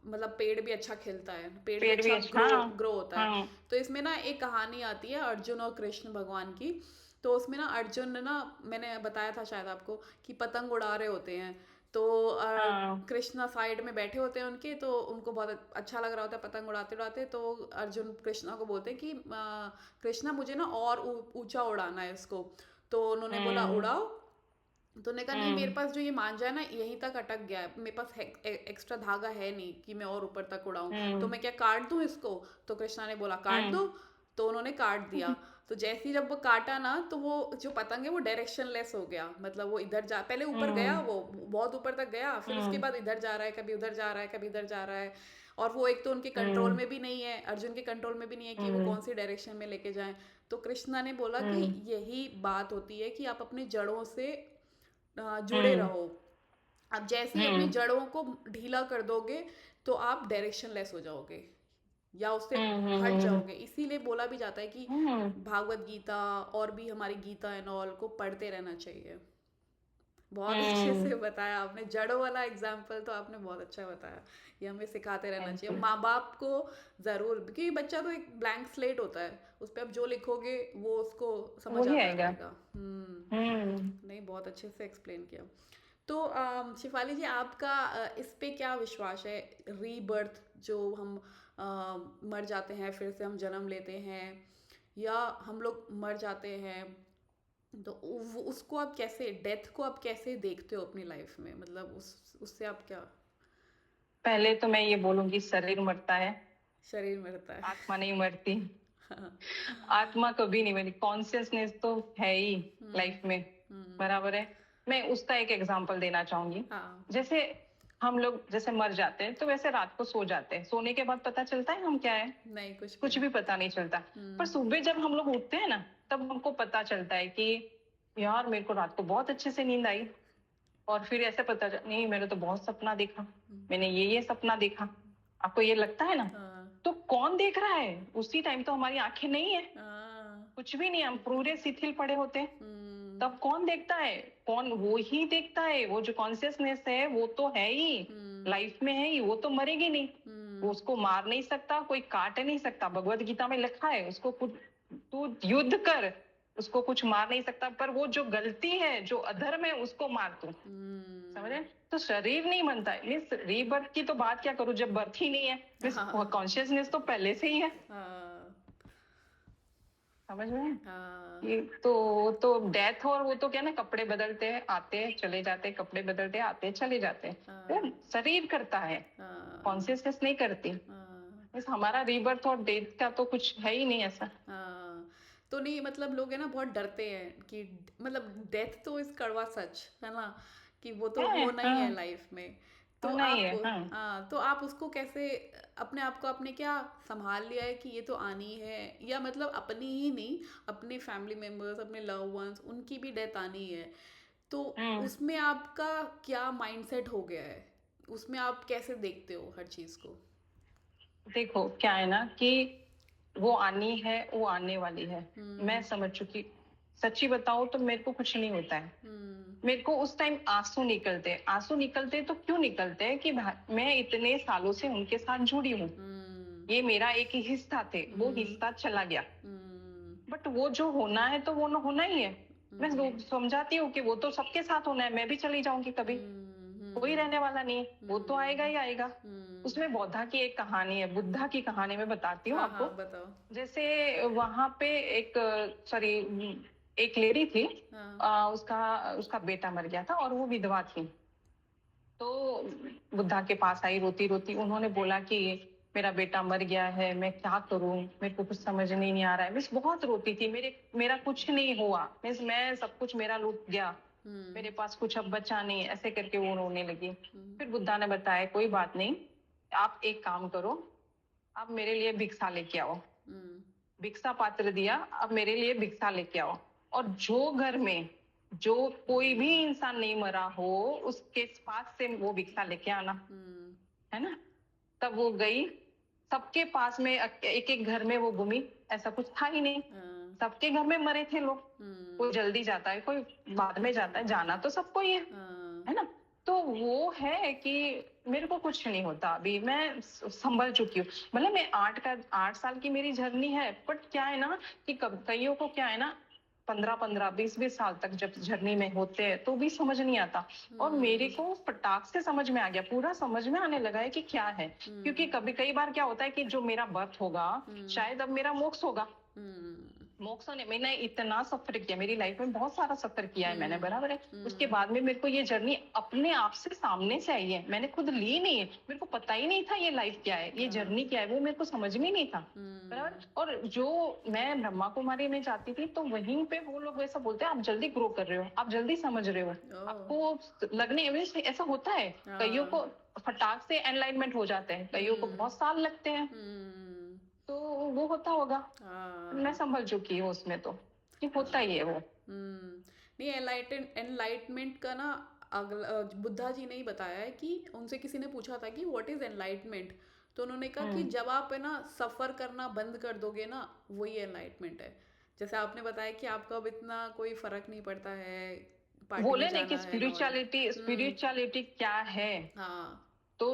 मतलब पेड़ भी अच्छा खिलता है, पेड़ भी पेड़ भी अच्छा अच्छा, ग्रो हाँ ग्रो होता है। हाँ। तो इसमें ना एक कहानी आती है अर्जुन और कृष्ण भगवान की। तो उसमें ना अर्जुन ने ना, मैंने बताया था शायद आपको, कि पतंग उड़ा रहे होते हैं। तो हाँ कृष्णा साइड में बैठे होते हैं उनके, तो उनको बहुत अच्छा लग रहा होता है पतंग उड़ाते उड़ाते। तो अर्जुन कृष्णा को बोलते हैं कि कृष्णा मुझे ना और ऊंचा उड़ाना है इसको। तो उन्होंने बोला हम्म उड़ाओ। तो उन्होंने कहा नहीं, मेरे हम्म पास जो ये मांझा है ना यहीं तक अटक गया है, मेरे पास एक्स्ट्रा धागा है नहीं कि मैं और ऊपर तक उड़ाऊं। तो हम्म मैं क्या काट दूं इसको? तो कृष्णा ने बोला काट हम्म दो। तो उन्होंने काट दिया। तो जैसे ही जब वो काटा ना, तो वो जो पतंग है वो डायरेक्शन लेस हो गया। मतलब वो इधर जा, पहले ऊपर गया, हम्म वो बहुत ऊपर तक गया, फिर उसके हम्म बाद इधर जा रहा है, कभी उधर जा रहा है, कभी इधर जा रहा है। और वो एक तो उनके कंट्रोल हम्म में भी नहीं है, अर्जुन के कंट्रोल में भी नहीं है कि वो हम्म कौन सी डायरेक्शन में लेके जाएं। तो कृष्णा ने बोला कि हम्म यही बात होती है कि आप अपने जड़ों से जुड़े हम्म रहो। अब जैसे ही अपनी हम्म जड़ों को ढीला कर दोगे तो आप डायरेक्शन लेस हो जाओगे या उससे हट हम्म जाओगे। इसीलिए बोला भी जाता है कि हम्म भागवत गीता और भी हमारी गीता एंड ऑल को पढ़ते रहना चाहिए। बहुत अच्छे हम्म। से बताया आपने, जड़ों वाला एग्जाम्पल तो आपने बहुत अच्छा बताया। ये हमें सिखाते रहना थैंक चाहिए यू। माँ बाप को। ज़रूर, क्योंकि बच्चा तो एक ब्लैंक स्लेट होता है, उस पर आप जो लिखोगे वो उसको समझ वही आता आएगा। रहेगा। हम्म। नहीं, बहुत अच्छे से एक्सप्लेन किया। तो शिफाली जी, आपका इस पे क्या विश्वास है? रीबर्थ, जो हम मर जाते हैं फिर से हम जन्म लेते हैं, या हम लोग मर जाते हैं, तो उसको आप कैसे, डेथ को आप कैसे देखते हो अपनी लाइफ में? मतलब उससे आप क्या? पहले तो मैं ये बोलूंगी, शरीर मरता है, शरीर मरता है। आत्मा नहीं मरती। हाँ। आत्मा कभी नहीं मरी, कॉन्शियसनेस तो है ही हम्म। लाइफ में। हम्म। बराबर है। मैं उसका एक एग्जांपल देना चाहूंगी। हाँ। जैसे हम लोग जैसे मर जाते हैं तो वैसे रात को सो जाते हैं, सोने के बाद पता चलता है हम क्या है? नहीं, कुछ भी कुछ नहीं। भी पता नहीं चलता। पर हम्म। सुबह जब हम लोग उठते हैं ना, तब हमको पता चलता है कि यार मेरे को रात को बहुत अच्छे से नींद आई। और फिर ऐसे नहीं, मैंने तो बहुत सपना देखा, हम्म। मैंने ये सपना देखा। आपको ये लगता है ना? हाँ। तो कौन देख रहा है उसी टाइम? तो हमारी आंखें नहीं है, हाँ। कुछ भी नहीं, हम पूरे शिथिल पड़े होते हैं। हम्म। तब कौन देखता है? कौन? वो ही देखता है, वो जो कॉन्शियसनेस है वो तो है ही, हम्म। लाइफ में है ही, वो तो मरेगी नहीं। वो हम्म। उसको मार नहीं सकता, कोई काट नहीं सकता। भगवत गीता में लिखा है उसको कुछ, तू युद्ध कर, उसको कुछ मार नहीं सकता। पर वो जो गलती है, जो अधर्म है, उसको मार तू। समझ हम्म। रहे? तो शरीर नहीं बनता है, मीन्स रीबर्थ की तो बात क्या करूं जब बर्थ ही नहीं है। मीन्स हाँ। कॉन्शियसनेस तो पहले से ही है। हाँ। समझ में? हाँ। ये तो डेथ, और वो तो क्या ना, कपड़े बदलते हैं आते हैं चले जाते हैं, कपड़े बदलते हैं आते हैं चले जाते हैं। हाँ। शरीर करता है, हाँ। कॉन्शियसनेस नहीं करती। हाँ। मीन्स हमारा रीबर्थ और डेथ का तो कुछ है ही नहीं ऐसा। हाँ। तो नहीं, मतलब लोग है ना बहुत डरते हैं कि मतलब डेथ तो इस कड़वा सच है ना, कि वो तो है होना ही है हाँ। लाइफ में। तो होना ही आप, है हाँ। हाँ, तो आप उसको कैसे, अपने आप को आपने क्या संभाल लिया है कि ये तो आनी है? या मतलब अपनी ही नहीं, अपने फैमिली मेम्बर्स, अपने लव वंस, उनकी भी डेथ आनी है। तो हम्म। उसमें आपका क्या माइंडसेट हो गया है? उसमें आप कैसे देखते हो हर चीज़ को? देखो क्या है ना कि वो आनी है, वो आने वाली है। मैं हम्म। समझ चुकी। सच्ची बताओ तो मेरे को कुछ नहीं होता है। हम्म। मेरे को उस टाइम आंसू निकलते हैं। आंसू निकलते तो क्यों निकलते हैं कि मैं इतने सालों से उनके साथ जुड़ी हूँ, हम्म। ये मेरा एक ही हिस्सा थे, वो हम्म। हिस्सा चला गया। हम्म। बट वो जो होना है तो वो होना ही है। मैं हम्म। समझाती हूँ कि वो तो सबके साथ होना है, मैं भी चली जाऊंगी कभी। कोई रहने वाला नहीं है, वो तो आएगा हम्म ही आएगा। हम्म उसमें बौद्धा की एक कहानी है, बुद्धा की कहानी मैं बताती हूँ हाँ आपको। हाँ बताओ। जैसे वहां पे एक, सॉरी, एक लेडी थी। हाँ उसका उसका बेटा मर गया था और वो विधवा थी। तो बुद्धा के पास आई रोती रोती, उन्होंने बोला कि मेरा बेटा मर गया है, मैं क्या करूं, मेरे को कुछ समझ नहीं आ रहा है। मिस बहुत रोती थी, मेरा कुछ नहीं हुआ, मिस मैं सब कुछ मेरा लूट गया, हम्म मेरे पास कुछ अब बचा नहीं, ऐसे करके वो रोने लगी। हम्म फिर बुद्धा ने बताया कोई बात नहीं, आप एक काम करो, आप मेरे लिए भिक्षा लेके आओ। हम्म भिक्षा पात्र दिया, अब मेरे लिए भिक्षा लेके आओ। और जो घर में जो कोई भी इंसान नहीं मरा हो, उसके पास से वो भिक्षा लेके आना, हम्म है ना। तब वो गई, सबके पास में एक एक घर में वो घूमी, ऐसा कुछ था ही नहीं, हाँ सबके घर में मरे थे लोग। कोई हम्म जल्दी जाता है, कोई बाद में जाता है, जाना तो सबको ही हाँ है ना। तो वो है कि मेरे को कुछ नहीं होता, अभी मैं संभल चुकी हूँ। मतलब मैं 8 साल की मेरी जर्नी है, बट क्या है ना कि कईयों को क्या है ना, 15-15 20-20 साल तक जब जर्नी में होते हैं तो भी समझ नहीं आता। और मेरे हम्म को फटाक से समझ में आ गया, पूरा समझ में आने लगा है कि क्या है। क्योंकि हम्म कई बार क्या होता है कि जो मेरा बर्थ होगा, हम्म शायद अब मेरा मोक्ष होगा। हम्म मोक्ष ने, मैंने इतना सफर किया मेरी लाइफ में, बहुत सारा सफर किया है मैंने, हम्म बराबर है। उसके हम्म बाद में मेरे को ये जर्नी अपने आप से सामने से आई है, मैंने खुद ली नहीं है। मेरे को पता ही नहीं था ये लाइफ क्या है, ये हाँ जर्नी क्या है, वो मेरे को समझ में ही नहीं था। बराबर। हम्म और जो मैं ब्रह्मा कुमारी में जाती थी, तो वहीं पे वो लोग वैसा बोलते हैं, आप जल्दी ग्रो कर रहे हो, आप जल्दी समझ रहे हो, ओ आपको लगने ऐसा होता है। कईयों हाँ को फटाक से एनलाइनमेंट हो जाते हैं, कईयों को हम्म बहुत साल लगते हैं। हम्म तो वो होता होगा, मैं हाँ संभल चुकी हूँ उसमें, तो कि होता हाँ ही है वो। नहीं एनलाइटमेंट का ना अगला बुद्धा जी ने ही बताया है कि उनसे किसी ने पूछा था कि व्हाट इज एनलाइटमेंट। तो उन्होंने कहा कि हम्म जब आप है ना सफ़र करना बंद कर दोगे ना, वही एनलाइटमेंट है। जैसे आपने बताया कि आपको अब इतना कोई फर्क नहीं पड़ता है पार्टी में बोले नहीं कि जाना है नॉल। स्पिरिचुअलिटी स्पिरिचुअलिटी क्या है। हाँ तो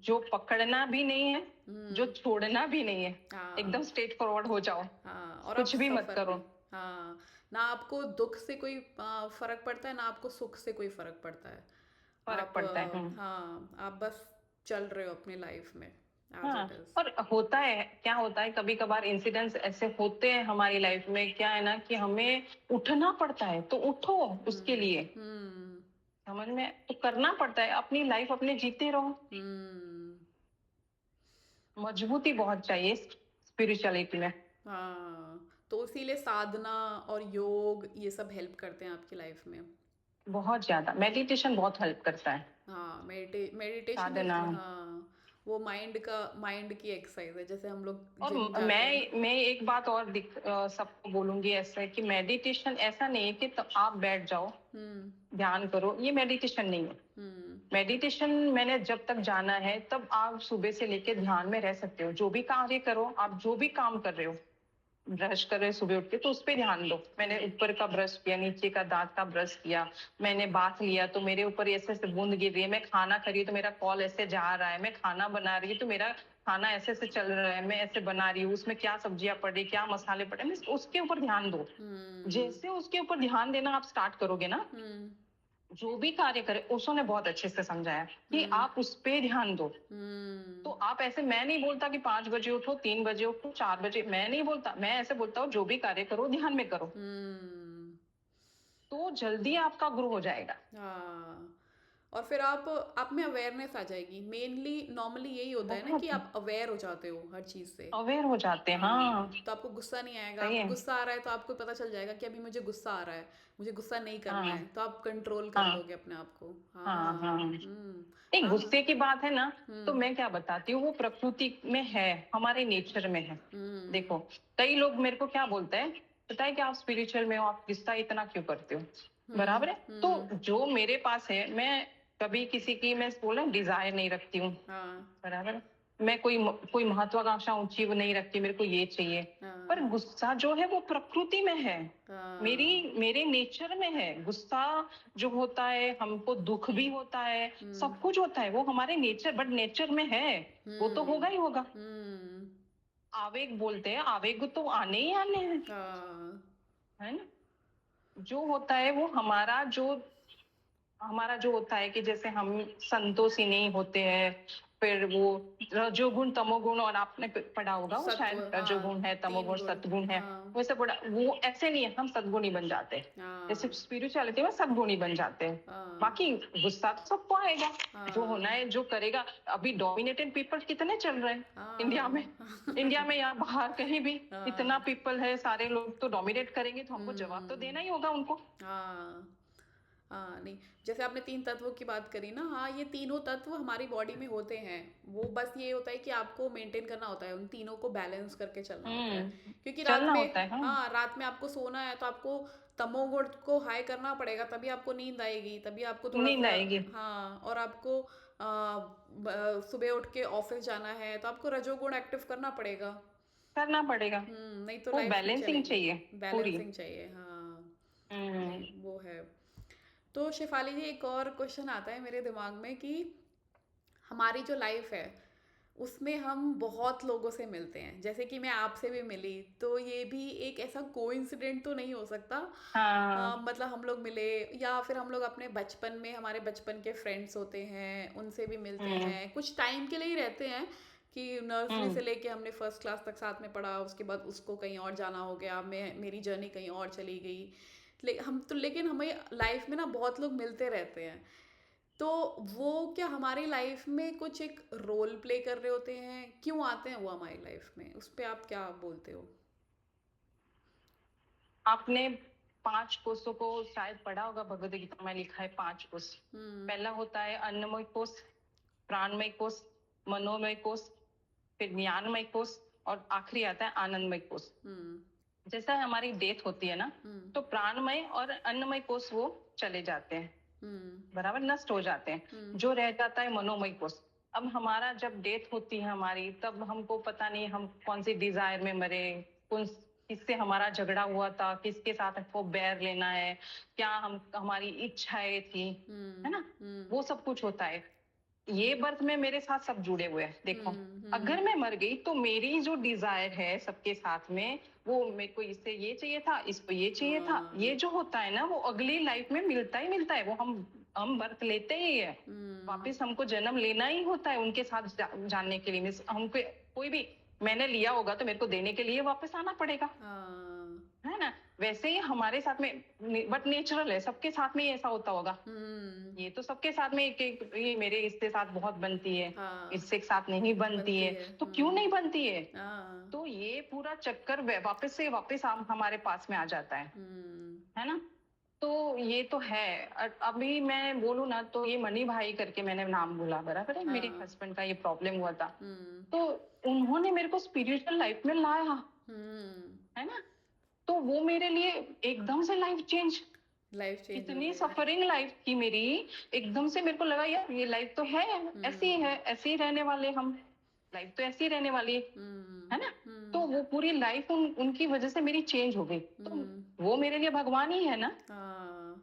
जो पकड़ना भी नहीं है, जो हम्म छोड़ना भी नहीं है, एकदम हाँ स्ट्रेट फॉरवर्ड हो जाओ, हाँ और आप कुछ भी मत सफ़र करो। में। हाँ ना आपको दुख से कोई फर्क पड़ता है ना आपको सुख से कोई फर्क पड़ता है। फर्क आप पड़ता है। हाँ आप बस चल रहे हो अपनी लाइफ में एज हाँ। It is. और होता है, क्या होता है, कभी कभार इंसिडेंट्स ऐसे होते हैं हमारी लाइफ में, क्या है ना कि हमें उठना पड़ता है, तो उठो उसके लिए। हम्म समझ में तो करना पड़ता है, अपनी लाइफ अपने जीते रहो। हम्म मजबूती बहुत चाहिए स्पिरिचुअलिटी में। हाँ तो इसीलिए साधना और योग ये सब हेल्प करते हैं आपकी लाइफ में। बहुत ज्यादा मेडिटेशन बहुत हेल्प करता है। हाँ मेडिटेशन इज साधना। हाँ वो माइंड की एक्सरसाइज है जैसे हम लोग और जिम जाते हैं। मैं एक बात और सबको बोलूंगी, ऐसा है कि मेडिटेशन ऐसा नहीं है कि तो आप बैठ जाओ हम्म ध्यान करो, ये मेडिटेशन नहीं है। हम्म मेडिटेशन मैंने जब तक जाना है, तब आप सुबह से लेके ध्यान में रह सकते हो, जो भी कार्य करो, आप जो भी काम कर रहे हो, ब्रश कर रहे हो सुबह उठ के, तो उस पे ध्यान दो। मैंने हम्म ऊपर का ब्रश किया, नीचे का दांत का ब्रश किया, मैंने बाथ लिया तो मेरे ऊपर ऐसे ऐसे बूंद गिर रही है, मैं खाना खा रही हूँ तो मेरा कॉल ऐसे जा रहा है, मैं खाना बना रही हूँ तो मेरा खाना ऐसे ऐसे चल रहा है, मैं ऐसे बना रही हूँ, उसमें क्या सब्जियां पड़ रही, क्या मसाले पड़ रहे, मैं उसके ऊपर ध्यान दो। हम्म जैसे उसके ऊपर ध्यान देना आप स्टार्ट करोगे ना, हम्म जो भी कार्य करे, ओशो ने बहुत अच्छे से समझाया कि हम्म आप उस पे ध्यान दो। तो हम्म आप ऐसे, मैं नहीं बोलता कि 5 बजे उठो, 3 बजे उठो, 4 बजे, मैं नहीं बोलता, मैं ऐसे बोलता हूँ जो भी कार्य करो ध्यान में करो, हम्म तो जल्दी आपका ग्रो हो जाएगा। हाँ और फिर आप में अवेयरनेस आ जाएगी। मेनली नॉर्मली यही होता है ना कि बहुत आप अवेयर हो जाते हो हर चीज़ से। अवेयर हो जाते हैं, हाँ हाँ। तो आपको गुस्सा नहीं आएगा। सही आपको है। गुस्सा आ रहा है तो आपको पता चल जाएगा कि अभी मुझे गुस्सा आ रहा है, मुझे गुस्सा नहीं करना हाँ है, तो आप कंट्रोल कर हाँ लोगे अपने आप को। हाँ हाँ। हाँ एक हाँ हाँ गुस्से की बात है ना, तो हम्म मैं क्या बताती हूँ, वो प्रकृति में है, हमारे नेचर में है। हम्म देखो, कई लोग मेरे को क्या बोलते हैं, पता है कि आप स्पिरिचुअल में हो, आप गुस्सा इतना क्यों करते हो, हम्म बराबर है। हम्म तो जो मेरे पास है, मैं कभी किसी की, मैं बोला, डिजायर नहीं रखती हूँ, हाँ बराबर है। मैं कोई महत्वाकांक्षा ऊंची वो नहीं रखती, मेरे को ये चाहिए। पर हाँ गुस्सा जो है वो प्रकृति में है, मेरी हाँ मेरे नेचर में है गुस्सा। जो होता है, हमको दुख भी होता है, हम्म सब कुछ होता है, वो हमारे नेचर, बट नेचर में है, वो तो हम्म होगा ही होगा। हम्म आवेग बोलते हैं, आवेग तो आने ही आने हैं, हाँ है ना। जो होता है वो हमारा जो हमारा जो होता है कि जैसे हम संतोषी नहीं होते हैं, फिर वो रजोगुण तमोगुण, और आपने पढ़ा होगा वो सत्व, शायद, हाँ, रजोगुण है, तीन तमोगुण, गुण, सतगुण है, हाँ, वैसे पढ़ा वो ऐसे नहीं है, हम सदगुणी बन जाते हैं। जैसे हाँ, स्पिरिचुअलिटी में सदगुणी बन जाते हैं। हाँ, बाकी गुस्सा तो सबको आएगा, जो होना हाँ, है जो करेगा। अभी डोमिनेटेड पीपल कितने चल रहे हैं इंडिया में, हाँ, इंडिया में या बाहर कहीं भी, इतना हाँ, पीपल है, सारे लोग तो डोमिनेट करेंगे, तो हमको जवाब तो हम्म, देना ही होगा उनको। हाँ, हाँ, नहीं, जैसे आपने तीन तत्वों की बात करी ना, हाँ, ये तीनों तत्व हमारी बॉडी में होते हैं। वो बस ये होता है कि आपको मेंटेन करना होता है, उन तीनों को बैलेंस करके चलना होता है। क्योंकि रात चलना में, होता है, हाँ। हाँ, रात में आपको सोना है तो आपको तमोगुण को हाई करना पड़ेगा, तभी आपको नींद आएगी, तभी आपको थोड़ा नींद सा, आएगी। हाँ, और आपको सुबह उठ के ऑफिस जाना है तो आपको रजोगुण एक्टिव करना पड़ेगा। करना पड़ेगा। नहीं तो वो लाइफ नहीं बैलेंसिंग चलेगी। चाहिए पूरी। बैलेंसिंग चाहिए, हाँ। नहीं, हम्म। वो है। तो शेफाली जी, एक और क्वेश्चन आता है मेरे दिमाग में कि हमारी जो लाइफ है उसमें हम बहुत लोगों से मिलते हैं, जैसे कि मैं आपसे भी मिली, तो ये भी एक ऐसा कोइंसिडेंट तो नहीं हो सकता। हाँ। मतलब हम लोग मिले, या फिर हम लोग अपने बचपन में हमारे बचपन के फ्रेंड्स होते हैं उनसे भी मिलते हम्म। हैं, कुछ टाइम के लिए ही रहते हैं कि नर्सरी हम्म। से लेके हमने फर्स्ट क्लास तक साथ में पढ़ा, उसके बाद उसको कहीं और जाना हो गया, मैं मेरी जर्नी कहीं और चली गई। लेकिन हमें लाइफ में ना बहुत लोग मिलते रहते हैं। तो वो क्या हमारी लाइफ में कुछ एक रोल प्ले कर रहे होते हैं, क्यों आते हैं वो हमारी लाइफ में, उस पे आप क्या बोलते हो? आपने 5 कोषों को शायद पढ़ा होगा, भगवद गीता में लिखा है 5 कोष। हम्म, पहला होता है अन्नमय कोष, प्राणमय कोष, मनोमय कोष, फिर ज्ञानमय कोष, और आखिरी आता है आनंदमय कोष। हम्म, जैसा हमारी डेथ होती है ना, हम्म, तो प्राणमय और अन्नमय कोष वो चले जाते हैं, हम्म, बराबर नष्ट हो जाते हैं। हम्म, जो रह जाता है मनोमय कोष। अब हमारा जब डेथ होती है हमारी, तब हमको पता नहीं हम कौन सी डिजायर में मरे, कौन किससे हमारा झगड़ा हुआ था, किसके साथ हमको बैर लेना है, क्या हम हमारी इच्छाएं थी, हम्म, है ना, हम्म, वो सब कुछ होता है। ये बर्थ में मेरे साथ सब जुड़े हुए हैं, देखो। हम्म, अगर मैं मर गई तो मेरी जो डिजायर है सबके साथ में, वो मेरे को इससे ये चाहिए था, इसको ये चाहिए था, हाँ, ये जो होता है ना, वो अगली लाइफ में मिलता ही मिलता है। वो हम बर्थ लेते ही है, हम्म, वापस हमको जन्म लेना ही होता है उनके साथ जानने के लिए। हमको कोई भी मैंने लिया होगा तो मेरे को देने के लिए वापस आना पड़ेगा, हाँ, है ना। वैसे ही हमारे साथ में, बट नेचुरल है, सबके साथ में ही ऐसा होता होगा। हम्म, ये तो सबके साथ में ये मेरे इसके साथ बहुत बनती है, हाँ, इससे के साथ नहीं बनती बनती है, है, तो क्यों नहीं बनती है। हाँ, तो ये पूरा चक्कर वापस से वापस हमारे पास में आ जाता हम्म, है ना। तो ये तो है। अभी मैं बोलूँ ना, तो ये मनी भाई करके मैंने नाम बोला, बराबर है, मेरे हाँ, हस्बैंड का ये प्रॉब्लम हुआ था। हम्म, तो उन्होंने मेरे को स्पिरिचुअल लाइफ में लाया, हम्म, है ना। तो वो मेरे लिए एकदम से लाइफ चेंज, लाइफ चेंज हो इतनी गई। सफरिंग लाइफ थी मेरी, एकदम से मेरे को लगा यार ये लाइफ तो है, ऐसी ही हम्म, है, ऐसे ही रहने वाले हम, लाइफ तो ऐसी ही रहने वाली हम्म, है ना। तो हम्म, वो पूरी लाइफ उनकी वजह से मेरी चेंज हो गई, तो हम्म, वो मेरे लिए भगवान ही है ना। हाँ,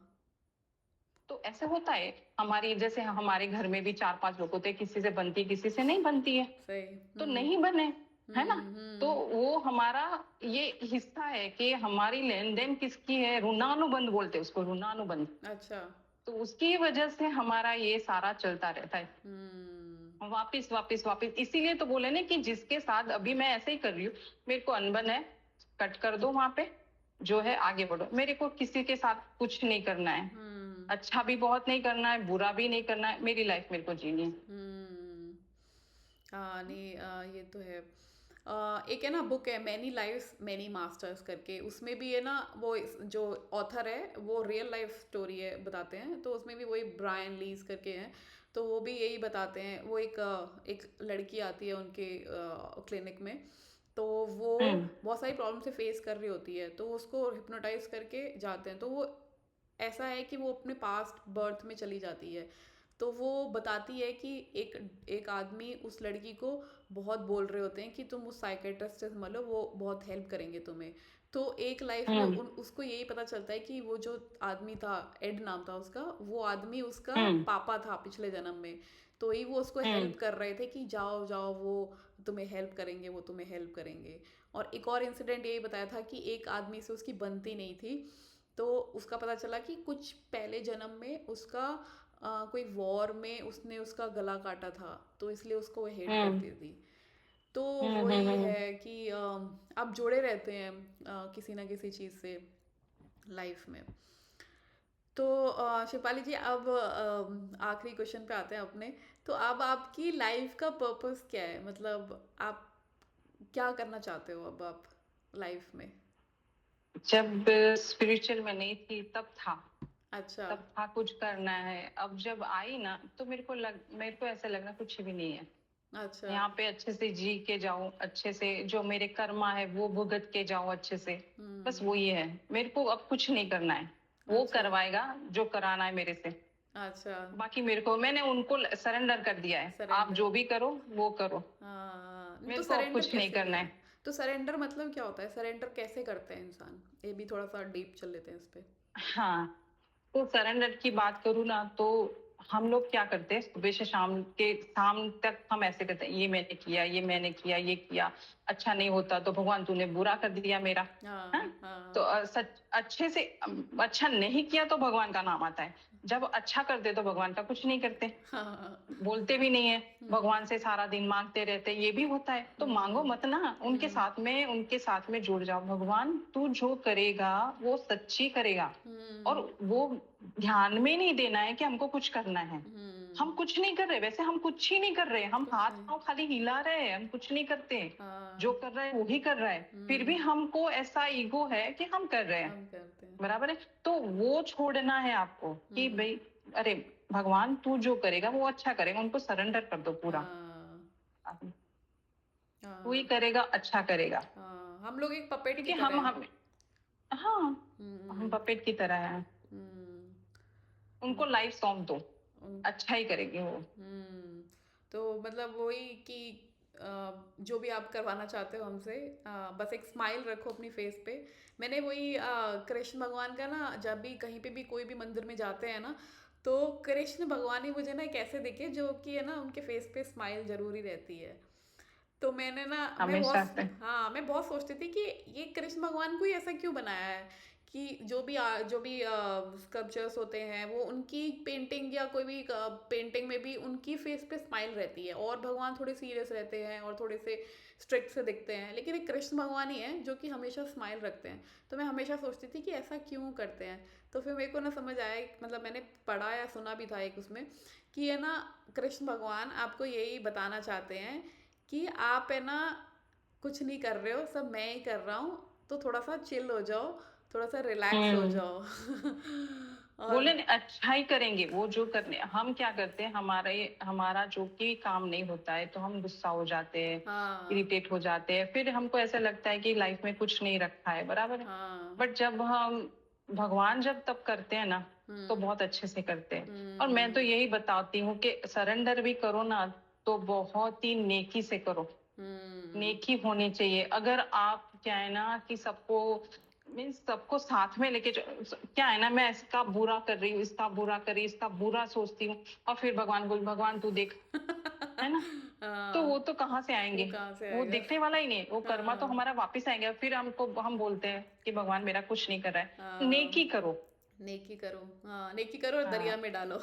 तो ऐसे होता है। हमारी जैसे हमारे घर में भी 4-5 लोग होते हैं, किसी से बनती है, किसी से नहीं बनती है, सही, तो नहीं बने, है ना। तो हम्म, वो हमारा ये हिस्सा है कि हमारी लेन देन किसकी है, ऋणानुबंध बोलते हैं उसको, ऋणानुबंध। अच्छा, तो उसकी वजह से हमारा ये सारा चलता रहता है, हम्म, वापिस वापिस वापिस। इसीलिए तो बोले ना कि जिसके साथ अभी मैं ऐसे ही कर रही हूँ, मेरे को अनबन है, कट कर दो वहां पे, जो है आगे बढ़ो। मेरे को किसी के साथ कुछ नहीं करना है, हम्म, अच्छा भी बहुत नहीं करना है, बुरा भी नहीं करना है, मेरी लाइफ मेरे को जीनी है। हम्म, हाँ, नहीं, ये तो है। एक है ना बुक है, मैनी लाइव्स मैनी मास्टर्स करके, उसमें भी है ना, वो जो ऑथर है वो रियल लाइफ स्टोरी है बताते हैं, तो उसमें भी वही ब्रायन लीज करके हैं। तो वो भी यही बताते हैं, वो एक लड़की आती है उनके क्लिनिक में, तो वो हम्म। बहुत सारी प्रॉब्लम से फेस कर रही होती है, तो उसको हिप्नोटाइज करके जाते हैं, तो वो ऐसा है कि वो अपने पास्ट बर्थ में चली जाती है। तो वो बताती है कि एक एक आदमी उस लड़की को बहुत बोल रहे होते हैं कि तुम उस साइकेट्रिस्ट से मिलो, वो बहुत हेल्प करेंगे तुम्हें। तो एक लाइफ में हम्म। उसको यही पता चलता है कि वो जो आदमी था, एड नाम था उसका, वो आदमी उसका हम्म। पापा था पिछले जन्म में। तो ही वो उसको हम्म। हेल्प कर रहे थे कि जाओ जाओ, वो तुम्हें हेल्प करेंगे, वो तुम्हें हेल्प करेंगे। और एक और इंसिडेंट यही बताया था कि एक आदमी से उसकी बनती नहीं थी, तो उसका पता चला कि कुछ पहले जन्म में उसका कोई वॉर में उसने उसका गला काटा था, तो इसलिए उसको वो हेट हम्म करती थी। तो वही है कि आप जुड़े रहते हैं किसी ना किसी चीज़ से लाइफ में। तो शिपाली जी, अब आखिरी क्वेश्चन पे आते हैं अपने। तो अब आपकी लाइफ का पर्पस क्या है, मतलब आप क्या करना चाहते हो अब आप लाइफ में? जब स्पिरिचुअल में नहीं थी तब था, अच्छा। तब था कुछ करना है। अब जब आई ना तो मेरे को ऐसा लगना कुछ भी नहीं है। अच्छा। यहाँ पे अच्छे से जी के जाऊं, अच्छे से जो मेरे कर्मा है वो भुगत के जाऊं अच्छे से। बस हम्म। वो ही है, मेरे को अब कुछ नहीं करना है। वो अच्छा। करवाएगा जो कराना है मेरे से। अच्छा। बाकी मेरे को, मैंने उनको सरेंडर कर दिया है, आप सरेंडर। जो भी करो वो करो। हाँ, नहीं तो मेरे को अब सरेंडर कुछ नहीं कैसे करना किया? है। तो सरेंडर मतलब क्या होता है? सरेंडर कैसे करते हैं इंसान? ये भी थोड़ा सा डीप चल लेते हैं इस पे। हाँ, तो सरेंडर की बात करूँ ना, तो हम लोग क्या करते हैं, सुबह से शाम तक हम ऐसे करते हैं, ये मैंने किया, ये मैंने किया, ये किया। अच्छा नहीं होता तो भगवान तूने बुरा कर दिया मेरा। हाँ, हाँ तो हाँ सच अच्छे से अच्छा नहीं किया तो भगवान का नाम आता है। जब अच्छा करते तो भगवान का कुछ नहीं करते, हाँ। बोलते भी नहीं है। हम्म भगवान से सारा दिन मांगते रहते, ये भी होता है। तो मांगो हम्म मत ना, हम्म उनके साथ में जुड़ जाओ। भगवान तू जो करेगा वो सच्ची करेगा। और हम्म वो ध्यान में नहीं देना है कि हमको कुछ करना है। हम हम्म। कुछ नहीं कर रहे, वैसे हम कुछ ही नहीं कर रहे, हम कुछ हाथ नहीं। पांव खाली हिला रहे हैं, हम कुछ नहीं करते। जो हाँ। कर रहा है वो ही कर रहा है, फिर भी हम्म। हमको ऐसा ईगो है कि हम कर रहे हैं। हम करते हैं। बराबर है। तो वो छोड़ना है आपको कि हम्म। भाई, अरे भगवान तू जो करेगा वो अच्छा करेगा, उनको सरेंडर कर दो पूरा। हाँ तू ही हाँ करेगा, अच्छा करेगा। हाँ, हम लोग एक पपेट की क्योंकि तरह हैं। हम हाँ, हम हम्म पपेट की तरह हैं। हम्म। उनको लाइफ सौंप दो, उन- अच्छा ही करेंगे वो। हम्म। तो मतलब वही कि जो भी आप करवाना चाहते हो हमसे, बस एक स्माइल रखो अपनी फेस पे। मैंने वही कृष्ण भगवान का ना, जब भी कहीं पे भी कोई भी मंदिर में जाते हैं ना, तो कृष्ण भगवान ही मुझे ना एक ऐसे दिखे जो कि है ना, उनके फेस पे स्माइल जरूरी रहती है। तो मैंने ना, हमेशा से। मैं बहुत सोचती थी कि ये कृष्ण भगवान को ही ऐसा क्यों बनाया है कि जो भी स्कल्पचर्स होते हैं वो उनकी पेंटिंग या कोई भी पेंटिंग में भी उनकी फेस पे स्माइल रहती है, और भगवान थोड़े सीरियस रहते हैं और थोड़े से स्ट्रिक्ट से दिखते हैं, लेकिन एक कृष्ण भगवान ही है जो कि हमेशा स्माइल रखते हैं। तो मैं हमेशा सोचती थी कि ऐसा क्यों करते हैं। तो फिर मेरे को ना समझ आया, मतलब मैंने पढ़ा या सुना भी था एक उसमें, कि है ना, कृष्ण भगवान आपको यही बताना चाहते हैं कि आप है ना, कुछ नहीं कर रहे हो, सब मैं ही कर रहा हूँ, तो थोड़ा सा चिल हो जाओ, थोड़ा सा रिलैक्स हो हम्म जाओ। और बोले नहीं, अच्छा ही करेंगे वो जो करने। हम क्या करते हैं, हमारा जो कि काम नहीं होता है तो हम गुस्सा हो जाते हैं, हाँ इरिटेट हो जाते हैं, फिर हमको ऐसा लगता है कि लाइफ में कुछ नहीं रखा है। बराबर है। हाँ। बट जब हम भगवान जब तब करते हैं ना, तो हम्म बहुत अच्छे से करते हैं। और मैं तो हम्म यही बताती हूँ कि सरेंडर भी करो ना, तो बहुत ही नेकी से करो। हम्म नेकी होनी चाहिए। अगर आप क्या है ना कि सबको, मीन्स सबको साथ में लेके क्या है ना, मैं इसका बुरा कर रही हूँ, इसका बुरा कर रही हूँ, इसका बुरा सोचती हूँ, और फिर भगवान बोल, भगवान तू देख, है ना, तो वो हाँ, तो कहाँ से वो आएंगे। कहाँ से वो आएगा? देखने वाला ही नहीं, वो कर्मा तो हाँ हमारा वापिस आएंगे। फिर हम बोलते हैं कि भगवान मेरा कुछ नहीं कर रहा है। हाँ। नेकी करो। नेकी करो। हाँ, नेकी करो और दरिया हाँ, में डालो।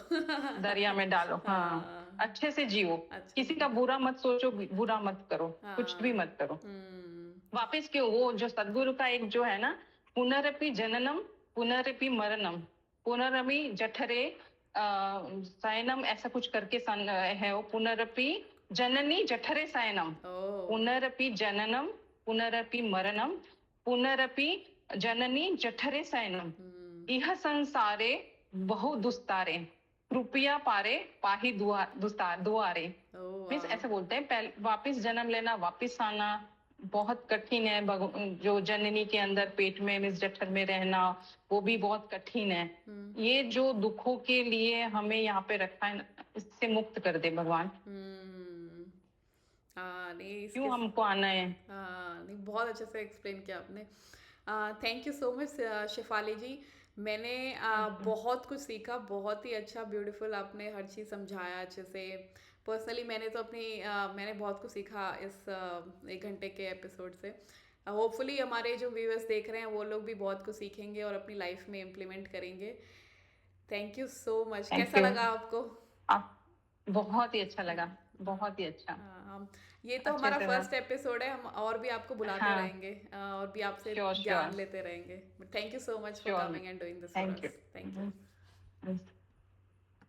दरिया में डालो। हाँ, हाँ। अच्छे से जियो। अच्छे किसी से। का बुरा मत सोचो, बुरा मत करो, कुछ भी हाँ। मत करो। हम्म वापिस क्यों, वो जो सदगुरु का एक जो है ना, पुनरपि जननम पुनरपि मरणम पुनरपि जठरे शयनम, ऐसा कुछ करके है वो। पुनरपि जननी जठरे शयनम, ओ। पुनरपि जननम पुनरपि मरणम पुनरपि जननी जठरे शयनम, हम्म। इह संसारे बहु दुस्तारे, कृपया पारे पाही दुआरे। ओ मीन्स वाह। ऐसे बोलते हैं, पहले वापिस जन्म लेना, वापिस आना बहुत कठिन है। जो जननी के अंदर पेट में, मीन्स जठर में रहना, वो भी बहुत कठिन है। हम्म ये जो दुखों के लिए हमें यहाँ पे रखा है ना, इससे मुक्त कर दे भगवान। हम्म। हाँ नहीं, इसके क्यों हमको आना है। हाँ नहीं, बहुत अच्छे से एक्सप्लेन किया आपने। Thank you so much Shefali ji. मैंने बहुत कुछ सीखा, बहुत ही अच्छा, ब्यूटीफुल आपने हर चीज़ समझाया अच्छे से। पर्सनली मैंने तो मैंने बहुत कुछ सीखा इस 1 घंटे के एपिसोड से। होपफुली हमारे जो व्यूअर्स देख रहे हैं वो लोग भी बहुत कुछ सीखेंगे और अपनी लाइफ में इम्प्लीमेंट करेंगे। Thank you so much. Thank कैसा यू। लगा आपको? आप बहुत ही अच्छा लगा, बहुत ही अच्छा। हम ये तो अच्छे हमारा से मैं। फर्स्ट एपिसोड है, हम और भी आपको बुलाते हाँ। रहेंगे और भी आपसे श्योर ज्ञान श्योर लेते रहेंगे। Thank you so much for sure. Coming and doing this for thank us. Thank you. You.